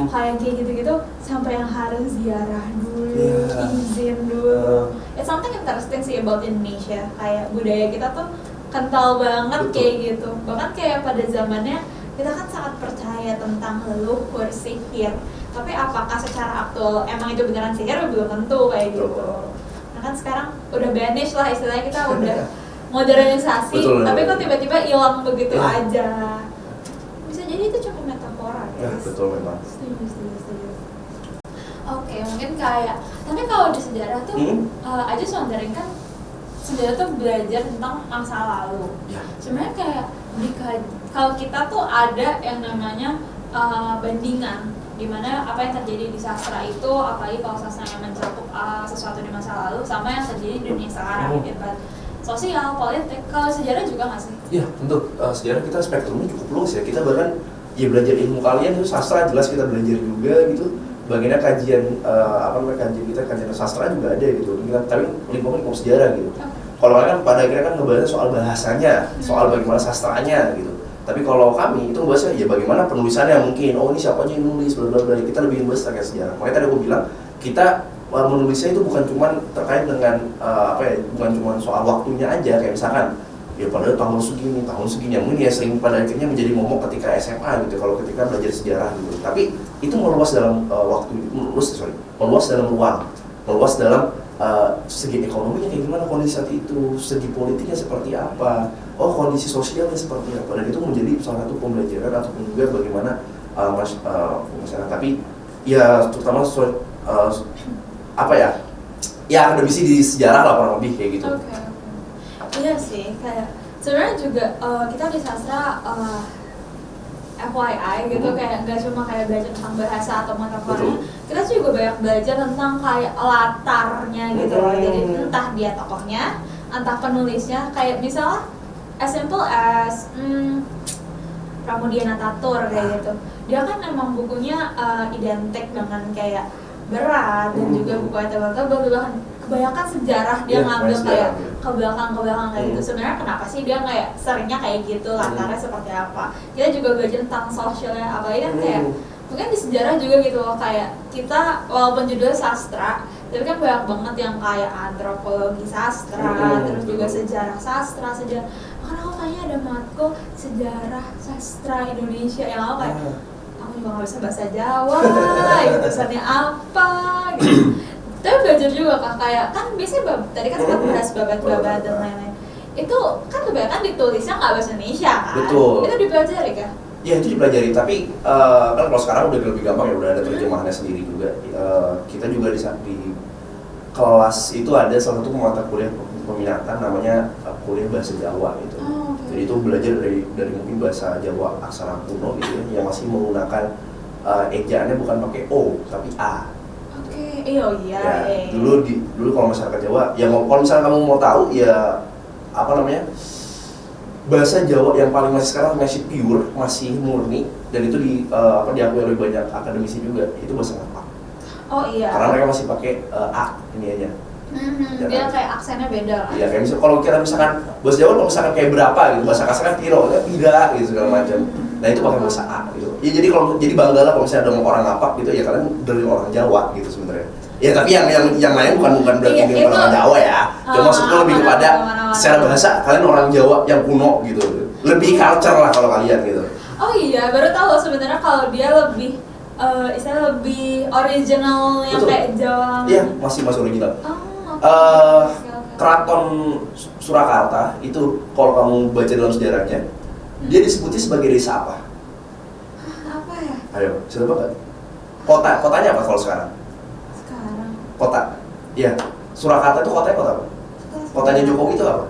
kayak gitu-gitu, sampai yang harus ziarah dulu, izin dulu. It's something interesting sih about Indonesia. Kayak budaya kita tuh kental banget kayak gitu. Bahkan kayak pada zamannya kita kan sangat percaya tentang leluhur, sihir. Tapi apakah secara aktual emang itu beneran sihir? Belum tentu kayak gitu. Nah kan sekarang udah banish lah istilahnya, kita udah modernisasi, tapi kok tiba-tiba hilang begitu aja. Bisa jadi itu cuma metafora ya.
Betul memang.
Setuju. Oke, mungkin kayak, tapi kalau di sejarah tuh aja wondering kan sejarah tuh belajar tentang masa lalu. Sebenarnya kayak kalau kita tuh ada yang namanya bandingan, dimana apa yang terjadi di sastra itu, apalagi kalau sastra yang mencakup sesuatu di masa lalu sama yang terjadi di dunia sekarang, gitu. Sosial, politik, kalau sejarah juga nggak sih? Iya,
tentu. Sejarah kita spektrumnya cukup luas ya. Kita bahkan belajar ilmu kalian itu sastra jelas kita belajar juga gitu. Bagaimana kajian kajian sastra juga ada gitu. Tapi lingkup sejarah gitu. Kalau kalian kan pada akhirnya kan ngebahas soal bahasanya, soal bagaimana sastranya gitu. Tapi kalau kami itu ngebahasnya ya bagaimana penulisannya mungkin, ini siapa aja yang nulis, bla bla bla. Kita lebih ngebahas terkait sejarah. Makanya tadi aku bilang kita menulisnya itu bukan cuma terkait dengan bukan cuma soal waktunya aja, kayak misalkan ya pada tahun segini mungkin ya sering pada akhirnya menjadi momok ketika SMA gitu, kalau ketika belajar sejarah gitu. Tapi itu meluas dalam meluas dalam ruang, meluas dalam segi ekonominya kayak gimana kondisi saat itu, segi politiknya seperti apa, kondisi sosialnya seperti apa, dan itu menjadi salah satu pembelajaran ataupun juga bagaimana masyarakat. Tapi ya terutama akademisi di sejarah lah kurang lebih kayak gitu.
Iya sih, kayak sebenarnya juga kita di sastra FYI gitu, kayak nggak cuma kayak belajar tentang bahasa atau metaforanya, kita juga banyak belajar tentang kayak latarnya gitu loh. Jadi entah dia tokohnya, entah penulisnya, kayak misalnya as simple as Pramudia Natatur kayak gitu. Dia kan emang bukunya identik dengan kayak berat dan juga bukunya tebal-tebal, kebanyakan sejarah dia ngambil kayak ke belakang kayak gitu. Sebenarnya kenapa sih dia kayak seringnya kayak gitu, latarnya seperti apa? Kita juga belajar tentang sosialnya, apalagi kan kayak mungkin di sejarah juga gitu loh, kayak kita walaupun judul sastra, tapi kan banyak banget yang kayak antropologi sastra, terus juga sejarah sastra, Karena aku kayaknya ada matkul sejarah sastra Indonesia yang aku kayak aku juga nggak bisa bahasa Jawa, gitu, tulisannya apa gitu. Tapi belajar juga Kak, kayak kan biasanya tadi kan kita bahas babat-babat dan lain-lain. Itu kan kebanyakan ditulisnya nggak bahasa Indonesia kan?
Betul.
Itu dipelajari Kak?
Ya itu dipelajari, tapi kan kalau sekarang udah lebih gampang ya, udah ada terjemahannya sendiri juga. Kita juga di kelas itu ada salah satu mata kuliah peminatan namanya kuliah bahasa Jawa gitu. Jadi itu belajar dari mungkin bahasa Jawa aksara kuno gitu ya, yang masih menggunakan ejaannya bukan pakai O tapi A.
Iya.
Ya, dulu kalau masyarakat Jawa, ya kalau misalnya kamu mau tahu ya apa namanya, bahasa Jawa yang paling masih sekarang masih pure, masih murni, dan itu diakui oleh banyak akademisi juga, itu bahasa Ngapak.
Oh iya.
Karena mereka masih pakai A ini aja.
Ya dia kan? Kayak aksennya beda lah.
Iya, kayak kalau kita misalkan bahasa Jawa kalau misalkan kayak berapa gitu, bahasa kasar kan piro, tidak gitu segala macam. Nah itu pakai bahasa A gitu. Ya jadi banggalah kalau misalnya ada orang Ngapak gitu, ya kalian dari orang Jawa gitu sebenarnya. Ya tapi yang lain bukan berarti itu, orang Jawa ya. Cuma maksudnya lebih kepada secara bahasa kalian orang Jawa yang kuno gitu. Lebih culture lah kalau kalian gitu.
Oh iya, baru tahu sebenarnya kalau dia lebih istilah lebih original yang betul. Kayak Jawa.
Iya, masih original. Keraton Surakarta itu kalau kamu baca dalam sejarahnya, dia disebutnya sebagai desa apa?
Apa ya?
Ayo, sudah banget. Kotanya apa kalau sekarang? Kota, iya. Surakarta itu kotanya kota apa? Kotanya Jokowi itu apa?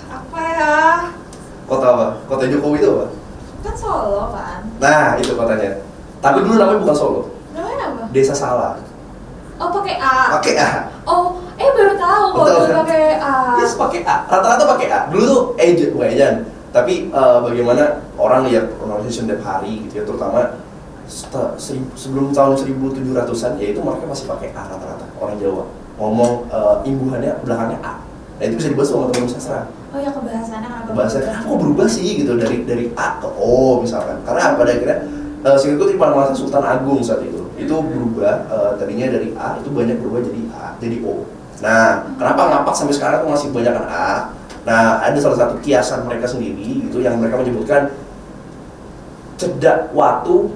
Apa ya?
Kota apa? Kota Jokowi itu apa?
Kan Solo kan?
Nah itu kotanya. Tapi dulu namanya bukan Solo.
Namanya apa?
Desa Salah.
Oh pakai A.
Pakai A.
Oh, baru tahu kalau dulu pakai A.
Yes, pakai A. Rata-rata pakai A. Dulu tuh bukan ejaan. Tapi bagaimana orang lihat pronunciation tiap hari gitu ya, terutama sebelum tahun 1700-an, ya itu mereka masih pakai A rata-rata orang Jawa ngomong imbuhannya belakangnya A. Nah itu bisa dibahas sama teman sastra.
Oh ya, kebahasannya kenapa?
Bahasanya kok berubah sih gitu dari A ke O misalkan. Karena pada akhirnya singkatnya di Panembahan Sultan Agung saat itu berubah, tadinya dari A itu banyak berubah jadi O. Nah kenapa Ngapak sampai sekarang tuh masih kebanyakan A? Nah ada salah satu kiasan mereka sendiri gitu yang mereka menyebutkan cedak watu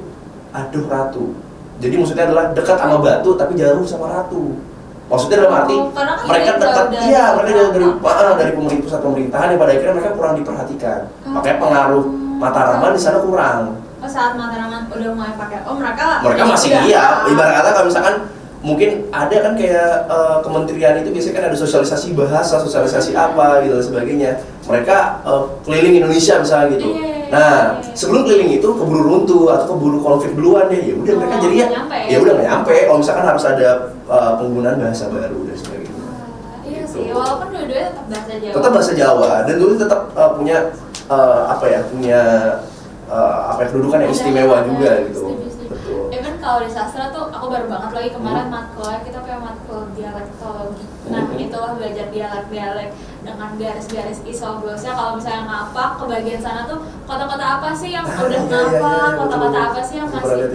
aduh ratu. Jadi maksudnya adalah dekat sama batu tapi jauh sama ratu. Maksudnya dalam arti mereka dekat, mereka jauh dari pusat pemerintahan yang pada akhirnya mereka kurang diperhatikan. Makanya pengaruh Mataraman di sana kurang.
Saat Mataraman udah mulai pakai mereka
masih ibarat kata kalau misalkan mungkin ada kan kayak kementerian itu biasanya kan ada sosialisasi bahasa, sosialisasi apa gitu dan sebagainya. Mereka keliling Indonesia misalnya gitu. Nah, sebelum keliling itu keburu runtuh atau keburu konflik duluan deh. Ya udah mereka jadi udah nggak nyampe. Kalau misalkan harus ada penggunaan bahasa baru dan sebagainya.
Iya sih, walaupun dua-duanya tetap bahasa Jawa.
Tetap bahasa Jawa dan dulu tetap punya kedudukan yang istimewa juga gitu.
Betul. Even kalau di sastra tuh aku baru banget lagi kemarin matkulnya kita punya matkul dialektologi. Nah itulah belajar dialek dengan garis-garis isoglosnya. Kalau misalnya Ngapak ke bagian sana tuh kota-kota apa sih yang udah Ngapak, kota-kota apa sih yang masih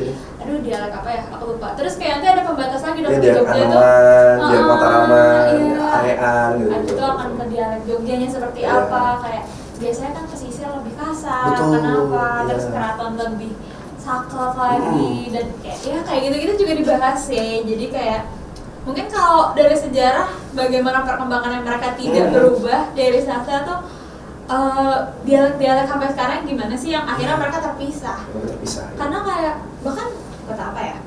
dialek apa ya, aku lupa. Terus kayak nanti ada pembatas lagi dong di Jogja tuh
dialek Mataraman, arean gitu.
Itu akan ke dialek Jogjanya seperti apa, kayak biasanya kan pesisir lebih kasar, kenapa, terus keraton lebih saklek lagi, dan kayak gitu-gitu juga dibahas ya. Jadi kayak mungkin kalau dari sejarah bagaimana perkembangan yang mereka tidak berubah dari sastra tuh dialek-dialek sampai sekarang gimana sih yang akhirnya mereka terpisah. Karena kayak bahkan kota apa ya?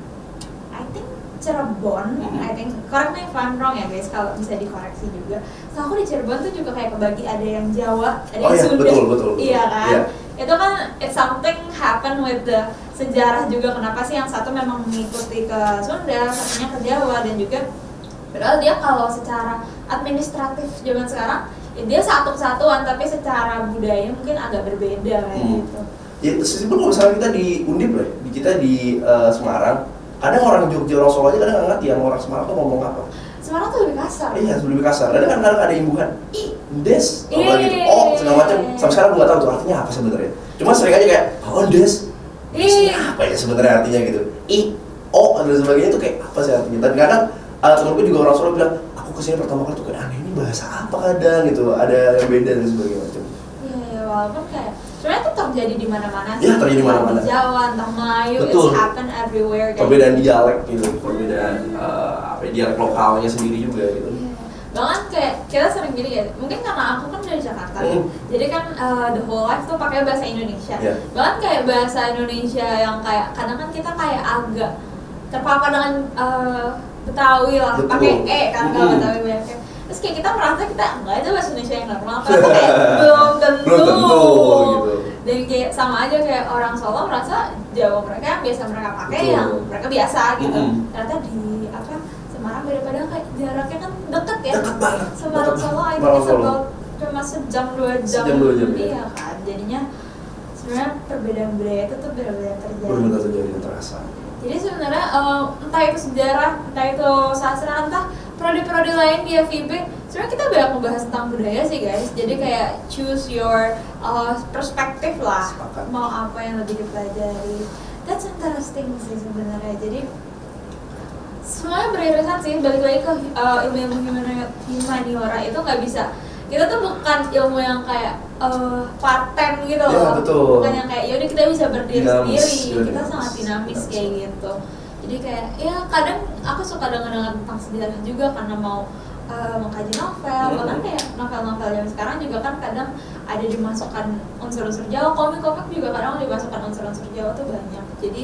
I think Cirebon, I think, correct me if I'm wrong ya guys, kalau bisa dikoreksi juga. So aku di Cirebon tuh juga kayak kebagi ada yang Jawa, ada yang Sunda.
Betul.
Iya kan?
Yeah.
Itu kan it's something happen with the sejarah juga, kenapa sih yang satu memang mengikuti ke Sunda, satunya ke Jawa, dan juga padahal dia kalau secara administratif zaman sekarang ya dia satu kesatuan, tapi secara budaya mungkin agak berbeda kayak gitu.
Ya, simpel kalau misalnya kita di Undip lah, kita di Semarang, kadang orang Jogja, orang Solo aja kadang nggak ngerti yang orang Semarang tuh ngomong apa.
Semarang tuh lebih kasar.
Iya, lebih kasar. Kadang ada imbuhan, des, apa gitu,
Iya.
segala macam. Sampai sekarang aku nggak tahu tuh artinya apa sebenarnya. Cuma sering aja kayak, des, apa ya sebenarnya artinya gitu. Dan sebagainya tuh kayak apa sih artinya. Dan kadang temanku juga orang Solo bilang, aku kesini pertama kali tuh kayak aneh, ini bahasa apa kadang gitu, ada yang beda dan sebagainya macam.
Iya, walaupun kayak sebenarnya itu terjadi di mana-mana sih.
Iya, terjadi di mana-mana.
Di Jawa, entah Melayu,
Betul.
it's happen everywhere.
Perbedaan dialek gitu, perbedaan dialek lokalnya sendiri juga gitu.
Bahkan kayak kita sering gini ya, mungkin karena aku kan dari Jakarta, jadi kan the whole life tuh pakai bahasa Indonesia. Bahkan kayak bahasa Indonesia yang kayak kadang kan kita kayak agak terpapar dengan Betawi lah, pakai kan kalau Betawi banyak. Terus kayak kita merasa kita enggak, itu bahasa Indonesia yang normal, ternyata kayak belum tentu
gitu.
Dan kayak sama aja kayak orang Solo merasa Jawa mereka yang biasa mereka pakai yang mereka biasa gitu. Ternyata di Semarang beda-beda, kayak jaraknya kan deket ya.
Deket banget.
Semarang Solo aja cuma sejam 2 jam. Iya kan, jadinya sebenarnya perbedaan budaya itu tuh benar-benar terjadi.
Benar-benar terjadi dan terasa.
Jadi sebenarnya entah itu sejarah, entah itu sastra, entah prodi-prodi lain di FIB, sebenarnya kita banyak membahas tentang budaya sih guys. Jadi kayak choose your perspektif lah.
Sepakat.
Mau apa yang lebih dipelajari. That's interesting sih sebenarnya. Jadi semuanya beririsan sih, balik lagi ke ilmu humaniora itu nggak bisa. Kita tuh bukan ilmu yang kayak paten gitu loh.
Ya, betul.
Bukan yang kayak yaudah kita bisa berdiri sendiri. Kita
dinamis.
sangat dinamis kayak gitu. Jadi kayak ya kadang aku suka dengar tentang sejarah juga karena mau mengkaji novel. Bahkan kayak novel-novel yang sekarang juga kan kadang ada dimasukkan unsur-unsur Jawa. Komik-komik juga kadang dimasukkan unsur-unsur Jawa tuh banyak. Jadi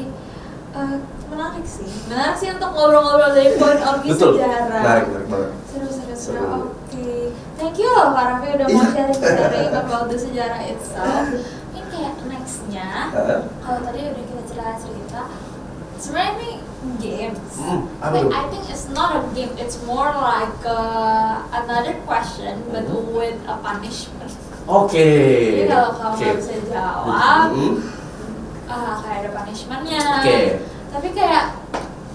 menarik sih untuk ngobrol-ngobrol dari point of view sejarah.
Menarik banget.
Seru. Oke. Thank you loh Kak Raffi udah mau sharing about the sejarah itself. Ini kayak nextnya, kalau tadi udah kita cerita, sebenarnya ini games. I think it's not a game, it's more like another question but with a punishment.
Oke.
Jadi kalau kamu nggak bisa jawab, kayak ada punishmentnya. Tapi kayak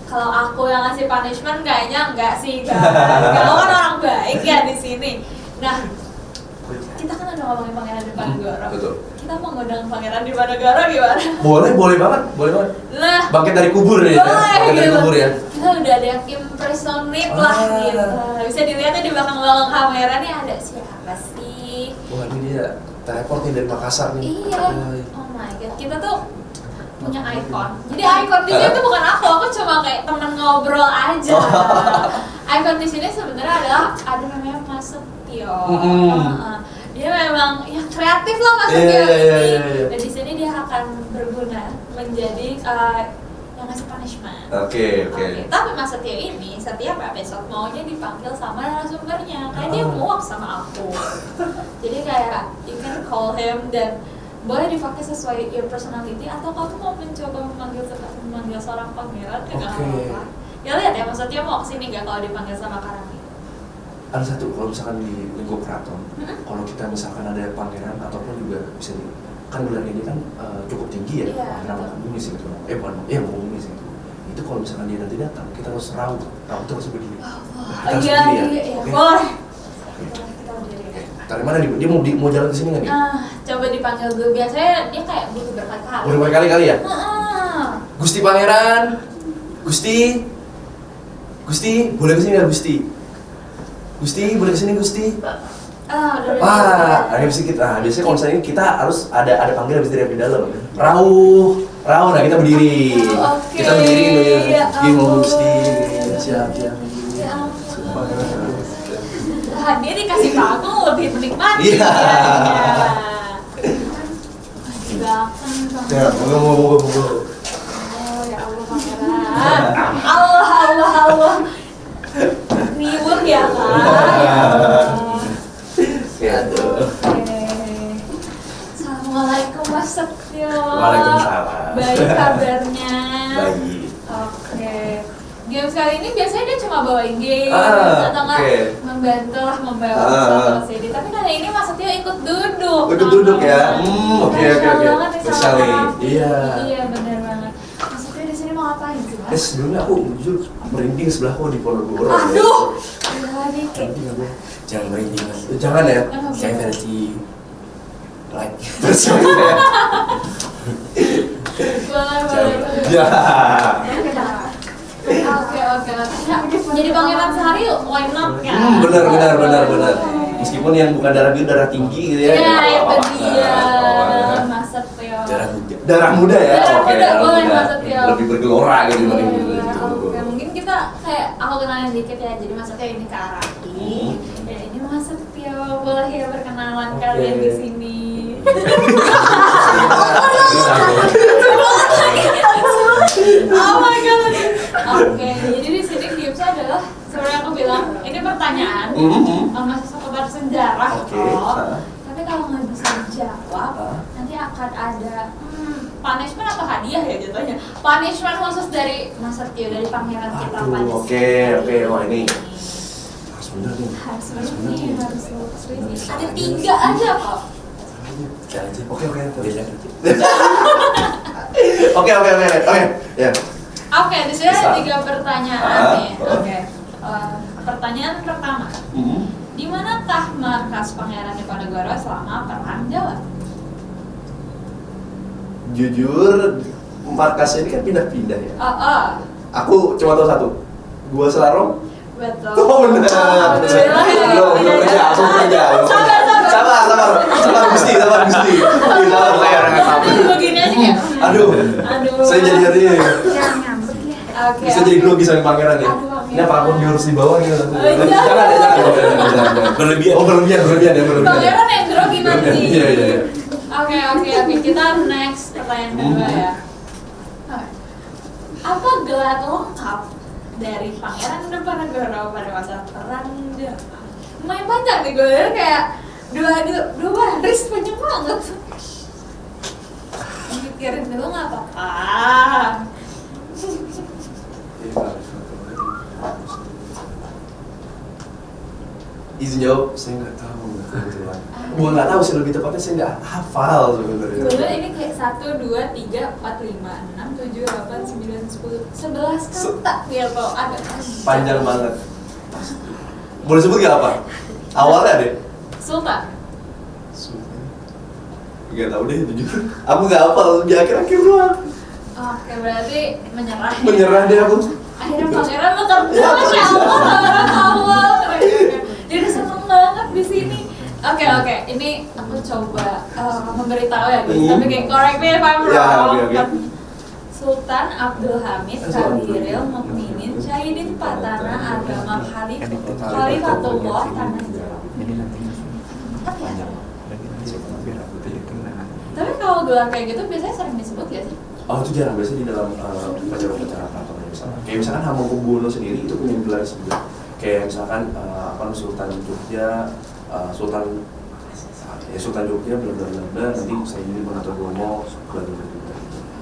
kalau aku yang ngasih punishment kayaknya enggak sih kan. Kamu kan orang baik ya di sini. Nah, kita kan udah ngomongin Pangeran Diponegoro.
Betul.
Kita mau ngundang Pangeran Diponegoro gimana?
Boleh banget.
Nah,
bangkit dari kubur ya. Bangkit dari kubur ya.
Kita udah ada yang impersonate lah gitu. Bisa dilihatnya di belakang kamera nih ada siapa sih?
Wah, ini dia teleport nih dari Makassar nih.
Iya. Oh my god, kita tuh punya ikon. Jadi ikon di sini tuh bukan aku cuma kayak temen ngobrol aja. Ikon di sini sebenarnya adalah ada namanya Mas Setio. Dia memang ya kreatif lah Mas Setio ini. Dan di sini dia akan berguna menjadi yang ngasih punishment. Oke. Tapi Mas Setio ini setiap episode maunya dipanggil sama narasumbernya karena dia muak sama aku. Jadi kayak you can call him dan boleh dipakai sesuai your personality atau kamu mau mencoba memanggil seorang pangeran ya nggak apa-apa. Ya lihat ya maksudnya mau kesini nggak kalau dipanggil sama Karami.
Ada satu kalau misalkan di lingkup keraton, kalau kita misalkan ada pangeran ataupun juga bisa kan gelarnya dia kan cukup tinggi ya, pangeran bumi sih gitu. Bumi sih itu. Itu kalau misalkan dia nanti datang kita harus raut tuh harus berdiri.
Iya, boleh.
Dari mana nih? Dia mau jalan ke sini nggak nih?
Coba dipanggil dulu. Biasanya dia kayak butuh berkali-kali.
Berkali-kali ya? Gusti Pangeran, Gusti, boleh kesini nggak Gusti? Gusti, boleh kesini Gusti? Ada sedikit. Biasanya kalau misalnya kita harus ada panggilan habis dari dalam. Rauh. Nah kita berdiri. Kita berdiri mau Gusti. Siap.
Dia dikasih panggung lebih menikmati.
Iya.
Ganteng.
Ya, moga.
Oh ya Allah Pangeran. Allah. Riwuh ya kak.
Aduh.
Oke. Assalamualaikum Mas Setio.
Waalaikumsalam.
Baik kabarnya.
Baik.
Oke. Games kali ini biasanya dia cuma bawain game atau enggak membantu lah membawa suatu CD. Tapi kali ini Mas Setio ikut duduk.
Ikut duduk ya. Oke.
Spesial nih.
Iya.
Iya benar banget. Mas Setio di sini mau ngapain sih Mas?
Sebelumnya aku jujur merinding sebelahku di Ponorogo.
Aduh. Ya dikit.
Jangan merinding mas.
Jangan ya.
Saya versi light.
Versi ya.
Boleh.
Ya.
Oke. Jadi pangeran sehari why not kan?
Benar. Meskipun yang bukan darah biru, darah tinggi gitu ya.
Iya, itu dia. Mas Setio.
Darah muda ya.
Darah
Oke,
muda, boleh Mas Setio.
Lebih bergelora gitu
Iya,
dibanding
iya.
gitu.
Oke, mungkin kita kayak aku kenalin dikit ya. Jadi Mas Setio ini Kak Raki. Ya ini Mas Setio. Boleh ya perkenalan
Oke.
kalian di sini. Oh my god. Oke, jadi di sini Gibbs adalah seperti aku bilang, ini pertanyaan masih seputar sejarah
Oke.
kok. Tapi kalau nggak bisa dijawab,
Hah?
nanti akan ada punishment atau hadiah ya jatuhnya. Punishment khusus dari Mas Setio, dari pangeran kita
Aduh,
Panis.
oke. Wah, ini harus bener nih.
Harus bersih, harus bersih. Ada 3 aja kok.
Sekali aja.
Oke.
Beda.
Oke. Ya.
Oke, di sini ada 3 pertanyaan nih.
Ah.
Oke. Pertanyaan pertama. Di manakah markas Pangeran Diponegoro selama Perang Jawa?
Jujur, markasnya ini kan pindah-pindah ya.
Oh.
Aku cuma tahu satu. Gua Selarong.
Betul.
Oh benar.
Alhamdulillah ya.
Belum kerja, aku kerja. Sabar Gusti. Sabar saya orangnya sabar.
Begini aja kayak.
Aduh. Saya jadi hati.
Oke.
Bisa jadi grogi sama pangeran ya.
Aduh,
Ini apa aku harus dibawa gitu?
iya.
Jangan. Berlebihan ya.
Pangeran yang grogi nanti.
Iya.
Oke. Kita next pertanyaan kedua ya. Apa gelar lengkap dari Pangeran Diponegoro pada masa Perang Jawa? Lumayan panjang nih gue kayak dua baris panjang banget. Pikirin dulu nggak apa-apa.
Izin jawab, saya nggak tahu kebetulan. Gua nggak tahu sih, lebih tepatnya saya nggak hafal sebenarnya.
Sebenarnya ini kayak 1, 2, 3, 4, 5, 6, 7, 8, 9, 10, 11 kata gitu. Agak
Panjang banget. Boleh sebut nggak apa? Awalnya deh.
Sultan.
Nggak tahu deh jujur. Aku nggak hafal di akhir-akhir doang.
Oke, berarti menyerah.
Menyerah deh aku.
Akhirnya pangeran bekerja,
Ya,
masya Allah, orang awal. Dia udah seneng banget di sini. Oke, ini aku coba memberitahu ya, guys. Tapi kayak correct me if I'm
Ya,
wrong.
oke.
Sultan Abdul Hamid Kabiril Mukminin Syahidin Patana Agama Khalifatullah Tanah Jawa. Apa ya? Tapi kalau gelar kayak gitu biasanya sering disebut gak sih?
Oh itu jarang, biasanya di dalam upacara-upacara keraton misalnya. Kayak misalkan Hamengkubuwono sendiri itu punya gelar sebenarnya. Kayak misalkan Sultan Jogja, Sultan Jogja bla nanti saya ini Monatogomo bla.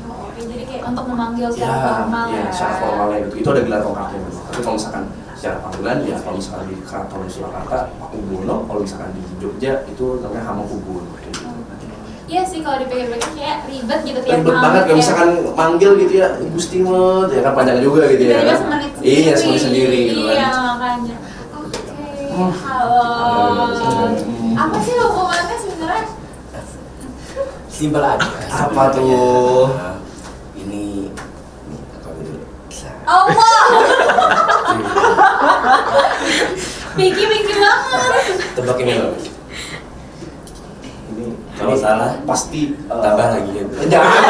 Oh, oke, jadi kayak untuk memanggil secara formal ya.
Secara formalnya gitu. Itu ada gelar lengkapnya. Tapi kalau misalkan secara panggilan ya kalau misalkan di Keraton Surakarta Pakubuwono, kalau misalkan di Jogja itu namanya Hamengkubuwono.
Iya sih, kalau dipikir-pikir kayak ribet gitu tiap
Ribet banget kalau misalkan manggil gitu ya, Gusti Mot, ya kan panjang juga gitu ya.
Tiba-tiba semenit sendiri.
Iya, semenit sendiri gitu kan.
Iya, makanya. Oke, halo. Apa sih hukumannya sebenarnya?
Simpel aja.
Apa tuh?
Ini apa dulu?
Allah. Pinky banget.
Tebak ini loh.
Ini
Kalau salah
pasti
tambah lagi ya.
Jangan.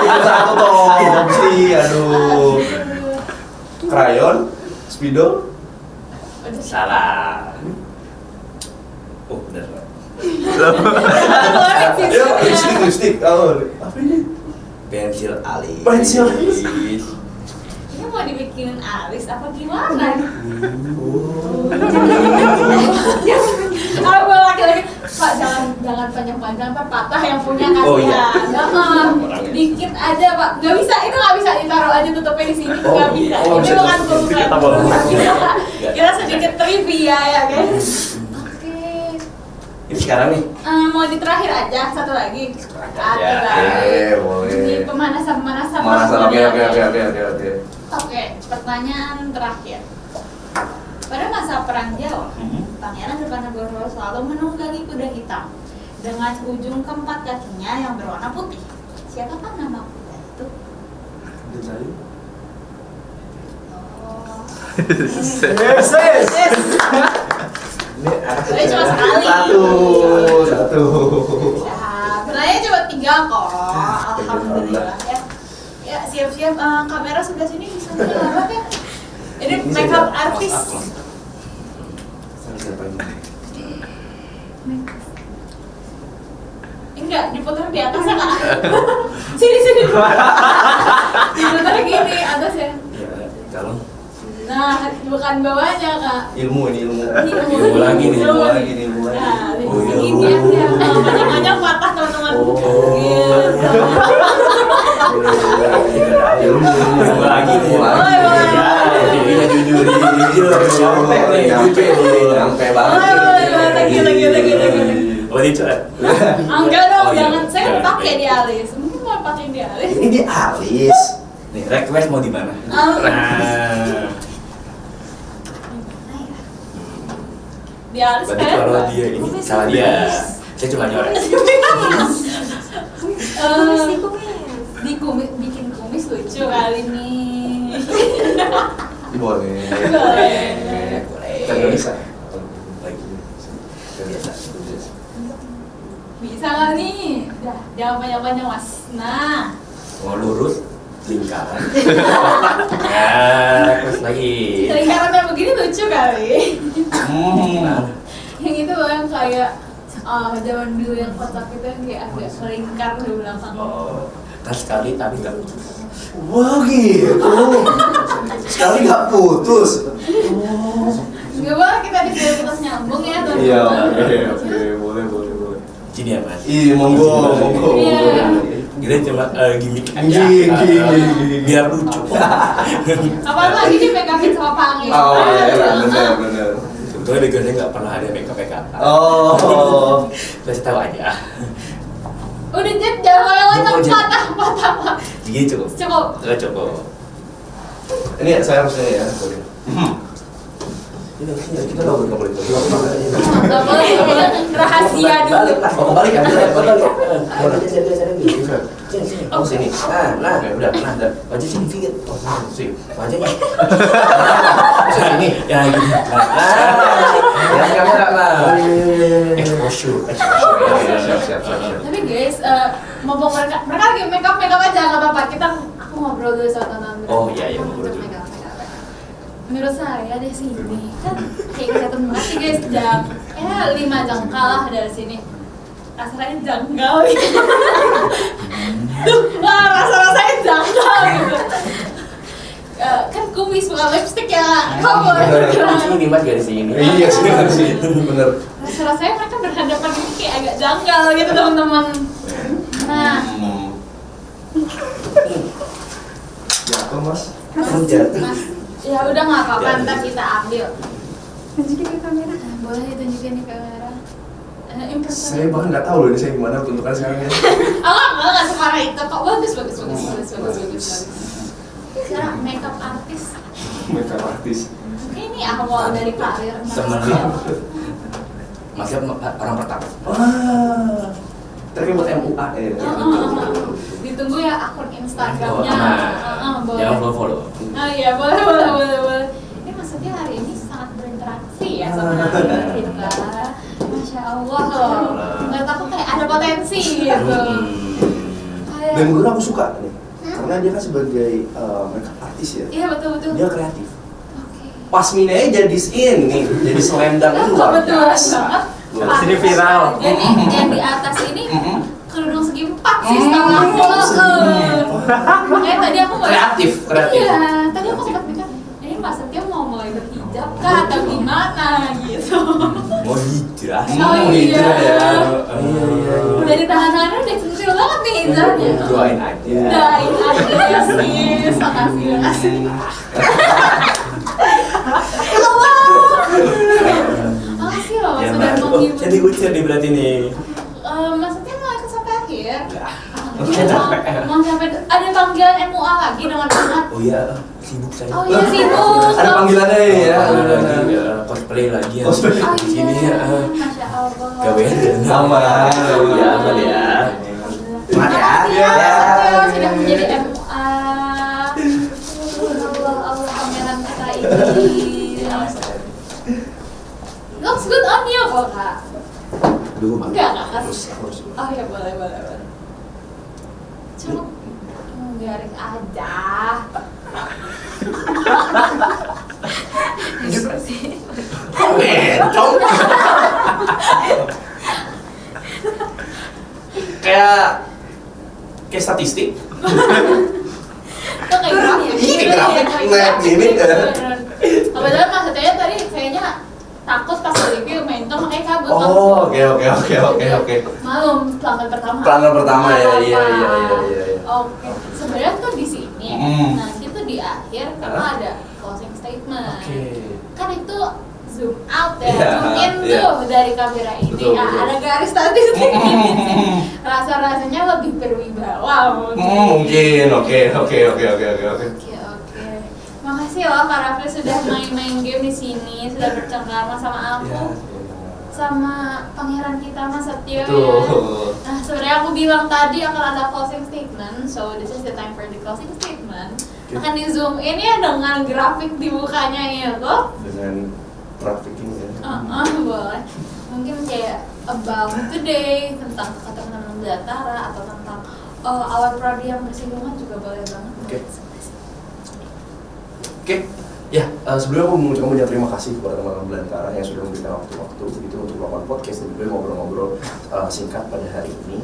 Itu satu toh, Gusti. Aduh. Krayon, spidol.
Salah. Oh benar.
Goreng sih
Ya,
sebenarnya.
lipstick. Oh, apa ini?
pensil alis.
Pensil alis.
Ini mau dibikinin alis apa gimana? Kalau laki-laki, Pak jangan panjang-panjang, Pak patah yang punya kasihan.
Oh, iya.
Dikit aja Pak, nggak bisa, itu nggak bisa ditaruh aja tutupnya di sini, nggak bisa.
oh,
Ini
bisa
bukan
terus.
kumpul.
Kita boleh.
Kita sedikit trivia ya guys. Oke.
Ini sekarang nih.
Mau di terakhir aja, satu lagi.
aja.
boleh.
Ini pemanasan.
Oke.
Oke, pertanyaan terakhir. Pada masa Perang Jawa, Pangeran Diponegoro selalu menunggangi kuda hitam dengan ujung keempat kakinya yang berwarna putih. Siapakah nama kuda itu? Oh.
Ini
Sebenarnya cuma sekali.
Satu.
Ya, sebenarnya cuma 3 kok. Alhamdulillah ya. Ya, siap-siap kamera sebelah sini bisa dilarang ya. Ini makeup artis.
Siapa ini?
Enggak, diputar di atas ya kak. Sini. Diputar gini atas ya.
Ya, kalau
Nah, bukan bawahnya kak.
ilmu
Ilmu
lagi nih.
Nah,
Oh, iya.
ini ya. Banyak patah teman-teman. Gitu.
Ilmu lagi nih. Jadinya jujur. Nyampe banget.
Lagi.
Oh, ini coba.
Enggak dong,
Oh, iya.
jangan. Saya
Jangan.
pakai di alis. Mungkin mau pakai di alis.
Ini di alis.
Nih, request mau di mana?
Oh.
Nah,
Di alis
berarti
kayak
kalau
apa?
dia ini
Kumis.
salah dia. Saya cuma nyorek.
Di kumis, bikin kumis lucu kali nih.
Boleh.
Boleh.
Kan nggak bisa.
Lagi. Biasa.
Bisa nggak nih? Dah, jangan banyak-banyak mas. Nah,
Mau lurus lingkaran. Nah, request lagi.
lingkaran yang begini lucu kali.
Nah,
Yang itu loh yang kayak zaman dulu yang kotak itu yang kayak agak melingkar di belakang.
oh, kan sekali tapi nggak lucu.
Wah gitu. Sekali nggak putus.
Nggak boleh kita disuruh terus nyambung ya teman-teman.
Iya, oke, boleh.
Gini ya mas.
Iya, monggo.
Iya.
Kita cuma gimmick aja.
Gimmick.
Biar lucu.
Apalagi di make upin sama Pange.
Oh iya, benar.
Sebetulnya backgroundnya nggak pernah ada makeup.
Oh.
Kasih tahu aja.
Udah Jet, jangan lewat
Jet.
patah.
Gini cukup.
Cukup.
Cukup.
Ini saya harusnya ya. Ini kita nggak boleh.
Nggak boleh, rahasia dulu.
Kembali kan?
Oh sini.
Nah,
Oke, udah.
Wajah sini sedikit.
Oh sini.
Wajahnya.
Sini.
Ya gini. Ya kamera lah. Exposure.
Siap.
Tapi guys, mumpung mereka lagi make up aja nggak apa-apa. Aku ngobrol dulu sama teman-teman.
Oh, iya, ngobrol dulu.
Make up. Menurut saya di sini kan kayak kelihatan banget sih guys, 5 jengkal lah dari sini. Rasanya janggal gitu. Wah, rasanya janggal gitu. Kan kumis bukan lipstick ya. Kamu boleh bergerak.
Ini mas garis ini.
Iya sih, bener.
Rasa-rasanya mereka berhadapan ini kayak agak janggal gitu teman-teman. Nah,
Jatuh mas.
Mas, ya udah nggak apa-apa, ntar kita ambil. Tunjukin ke kamera. Boleh ditunjukin ke kamera.
Saya bahkan nggak tahu loh ini saya gimana bentukan sekarang ya.
Enggak separah itu kok. Bagus. Sekarang makeup artis.
Makeup artis.
Mungkin ini awal dari karir Mas.
Semenit. Masih orang pertama.
Wah. Tapi buat MUA ya.
Ditunggu ya akun Instagramnya. Boleh.
Jangan follow.
Oh iya, boleh. Ini maksudnya hari ini sangat berinteraksi ya sama kita. Masya Allah loh. Nggak takut kayak ada potensi gitu. Kayak-
Dan menurut aku suka nih. Karena dia kan sebagai makeup artis ya.
Iya betul.
Dia kreatif.
Oke.
Pas Minanya jadi ini, jadi selendang itu luar
Kebetulan
biasa.
banget.
Luar
Sini viral.
Jadi yang di atas ini kerudung segi 4 sistem aku. Makanya tadi aku mau
Kreatif.
Iya, tadi aku sempat mikir, ini Mas Setia mau mulai berhijab kah atau gimana gitu.
Mau hijrah.
Oh iya.
Iya.
Udah di tangan-tangannya udah centil banget nih hijabnya.
Doain aja.
Doain aja ya sis, makasih. Makasih loh
Ya,
sudah
Mas.
menghibur.
Jadi ucir nih berarti nih.
Maksudnya mau ikut sampai akhir?
Nah.
Mau sampai ada panggilan MUA lagi dengan banget.
Oh iya, sibuk saya.
Oh iya sibuk.
Ada panggilannya ya.
Ada lagi cosplay lagi ya.
Cosplay.
Oh
Di sini
iya,
ya.
Masya Allah.
Gawean
Aman.
Ya, aman ya. Semangat ya.
Makasih
Ya.
ya, sudah menjadi MUA. Allah pangeran kita ini. Looks good on you kok kak.
Dulu mah.
Enggak kan?
Harus.
Oh ya boleh. Cuma garis aja.
Bencong. Kayak statistik.
Itu kayak grafik.
Iya, kayak grafik. Lihat gini, kan?
Kebetulan maksudnya tadi kayaknya takut pas review mentor makanya kabur.
Oh, oke.
Malum pelanggan pertama.
Pelanggan pertama ya, iya.
Oke, sebenarnya tuh di sini, nanti tuh di akhir karena
Hah?
ada closing statement.
Oke.
Kan itu zoom out ya,
Iya,
zoom in
iya.
tuh dari kamera ini.
Betul,
Nah,
betul.
ada garis statistik ini. Rasa-rasanya lebih berwibawa mungkin.
Mungkin, oke.
Oke. Makasih loh Kak Raffi sudah main-main game di sini, sudah bercengkrama sama aku,
Ya,
sama pangeran kita Mas Setio ya.
betul.
Nah sebenarnya aku bilang tadi akan ada closing statement, so this is the time for the closing statement.
Oke.
Akan di zoom in ya dengan grafik di mukanya itu.
Dengan trafficking ya.
Boleh. Mungkin kayak about today, tentang ketemuan Belantara atau tentang our prodi yang bersinggungan juga boleh banget.
Oke. Oke, ya sebelumnya aku mengucapkan banyak terima kasih kepada teman-teman Belantara yang sudah memberikan waktu-waktu gitu untuk melakukan podcast dan juga ngobrol-ngobrol singkat pada hari ini.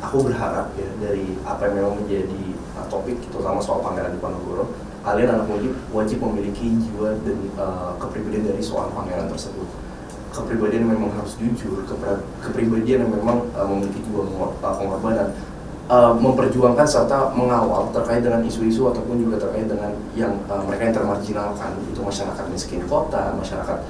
Aku berharap ya dari apa yang memang menjadi topik, terutama soal Pangeran Diponegoro, kalian anak muda wajib memiliki jiwa dan kepribadian dari seorang pangeran tersebut. Kepribadian yang memang harus jujur, kepribadian yang memang memiliki jiwa pengorbanan, memperjuangkan serta mengawal terkait dengan isu-isu ataupun juga terkait dengan yang mereka yang termarginalkan, itu masyarakat miskin kota, masyarakat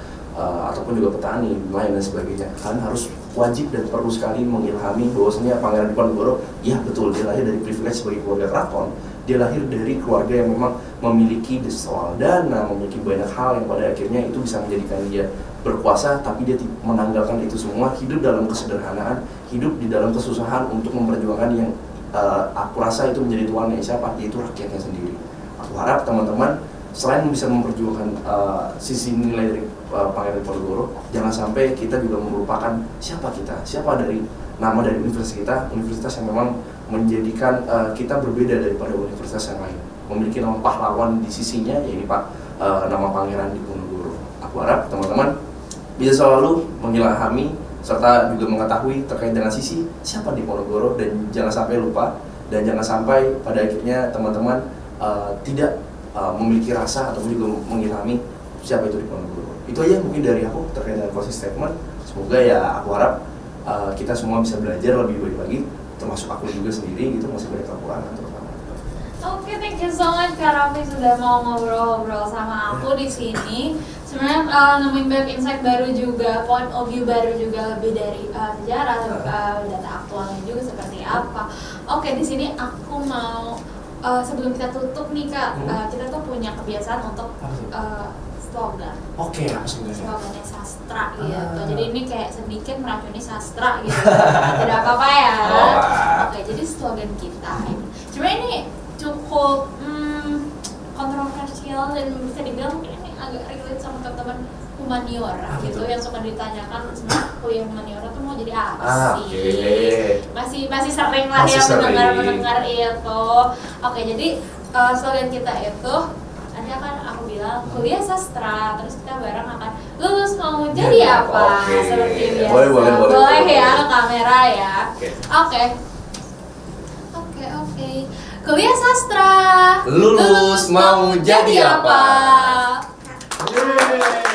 ataupun juga petani, nelayan dan sebagainya. Kalian harus wajib dan perlu sekali mengilhami bahwasanya Pangeran Diponegoro, ya betul, dia lahir dari privilege sebagai keluarga keraton, dia lahir dari keluarga yang memang memiliki soal dana, memiliki banyak hal yang pada akhirnya itu bisa menjadikan dia berkuasa, tapi dia menanggalkan itu semua, hidup dalam kesederhanaan, hidup di dalam kesusahan untuk memperjuangkan yang aku rasa itu menjadi tuannya siapa, yaitu rakyatnya sendiri. Aku harap teman-teman selain bisa memperjuangkan sisi nilai dari Pangeran Diponegoro, jangan sampai kita juga melupakan siapa kita, siapa dari nama dari universitas kita, universitas yang memang menjadikan kita berbeda daripada universitas yang lain, memiliki nama pahlawan di sisinya, yaitu nama Pangeran Diponegoro. Aku harap teman-teman bisa selalu mengilhami serta juga mengetahui terkait dengan sisi siapa Diponegoro, dan jangan sampai lupa dan jangan sampai pada akhirnya teman-teman tidak memiliki rasa ataupun juga mengilhami siapa itu Diponegoro. Itu aja mungkin dari aku terkait dengan closing statement. Semoga ya aku harap kita semua bisa belajar lebih baik lagi, termasuk aku juga sendiri gitu, masih banyak kekurangan terutama.
Oke, thank you so much Kak Raffi sudah mau ngobrol-ngobrol sama aku di sini. Sebenarnya nemuin banyak insight baru juga, point of view baru juga, lebih dari sejarah, data aktualnya juga seperti apa. Oke, di sini aku mau sebelum kita tutup nih Kak, kita tuh punya kebiasaan untuk slogan.
Oke, apa sebenarnya?
Slogannya sastra gitu. Jadi ini kayak sedikit meracuni sastra gitu. Tidak apa-apa ya. Oke, jadi slogan kita ini. Sebenarnya ini cukup kontroversial dan bisa dibilang mungkin ini agak relate sama teman-teman humaniora gitu, yang suka ditanyakan sebenarnya kuliah humaniora tuh mau jadi apa sih? Masih sering lah ya mendengar itu. Oke, jadi slogan kita itu nanti akan aku bilang kuliah sastra, terus kita bareng akan lulus mau jadi apa? Seperti biasa. Boleh ya, kamera ya. Oke. kuliah sastra.
Lulus mau jadi apa?
Yeay.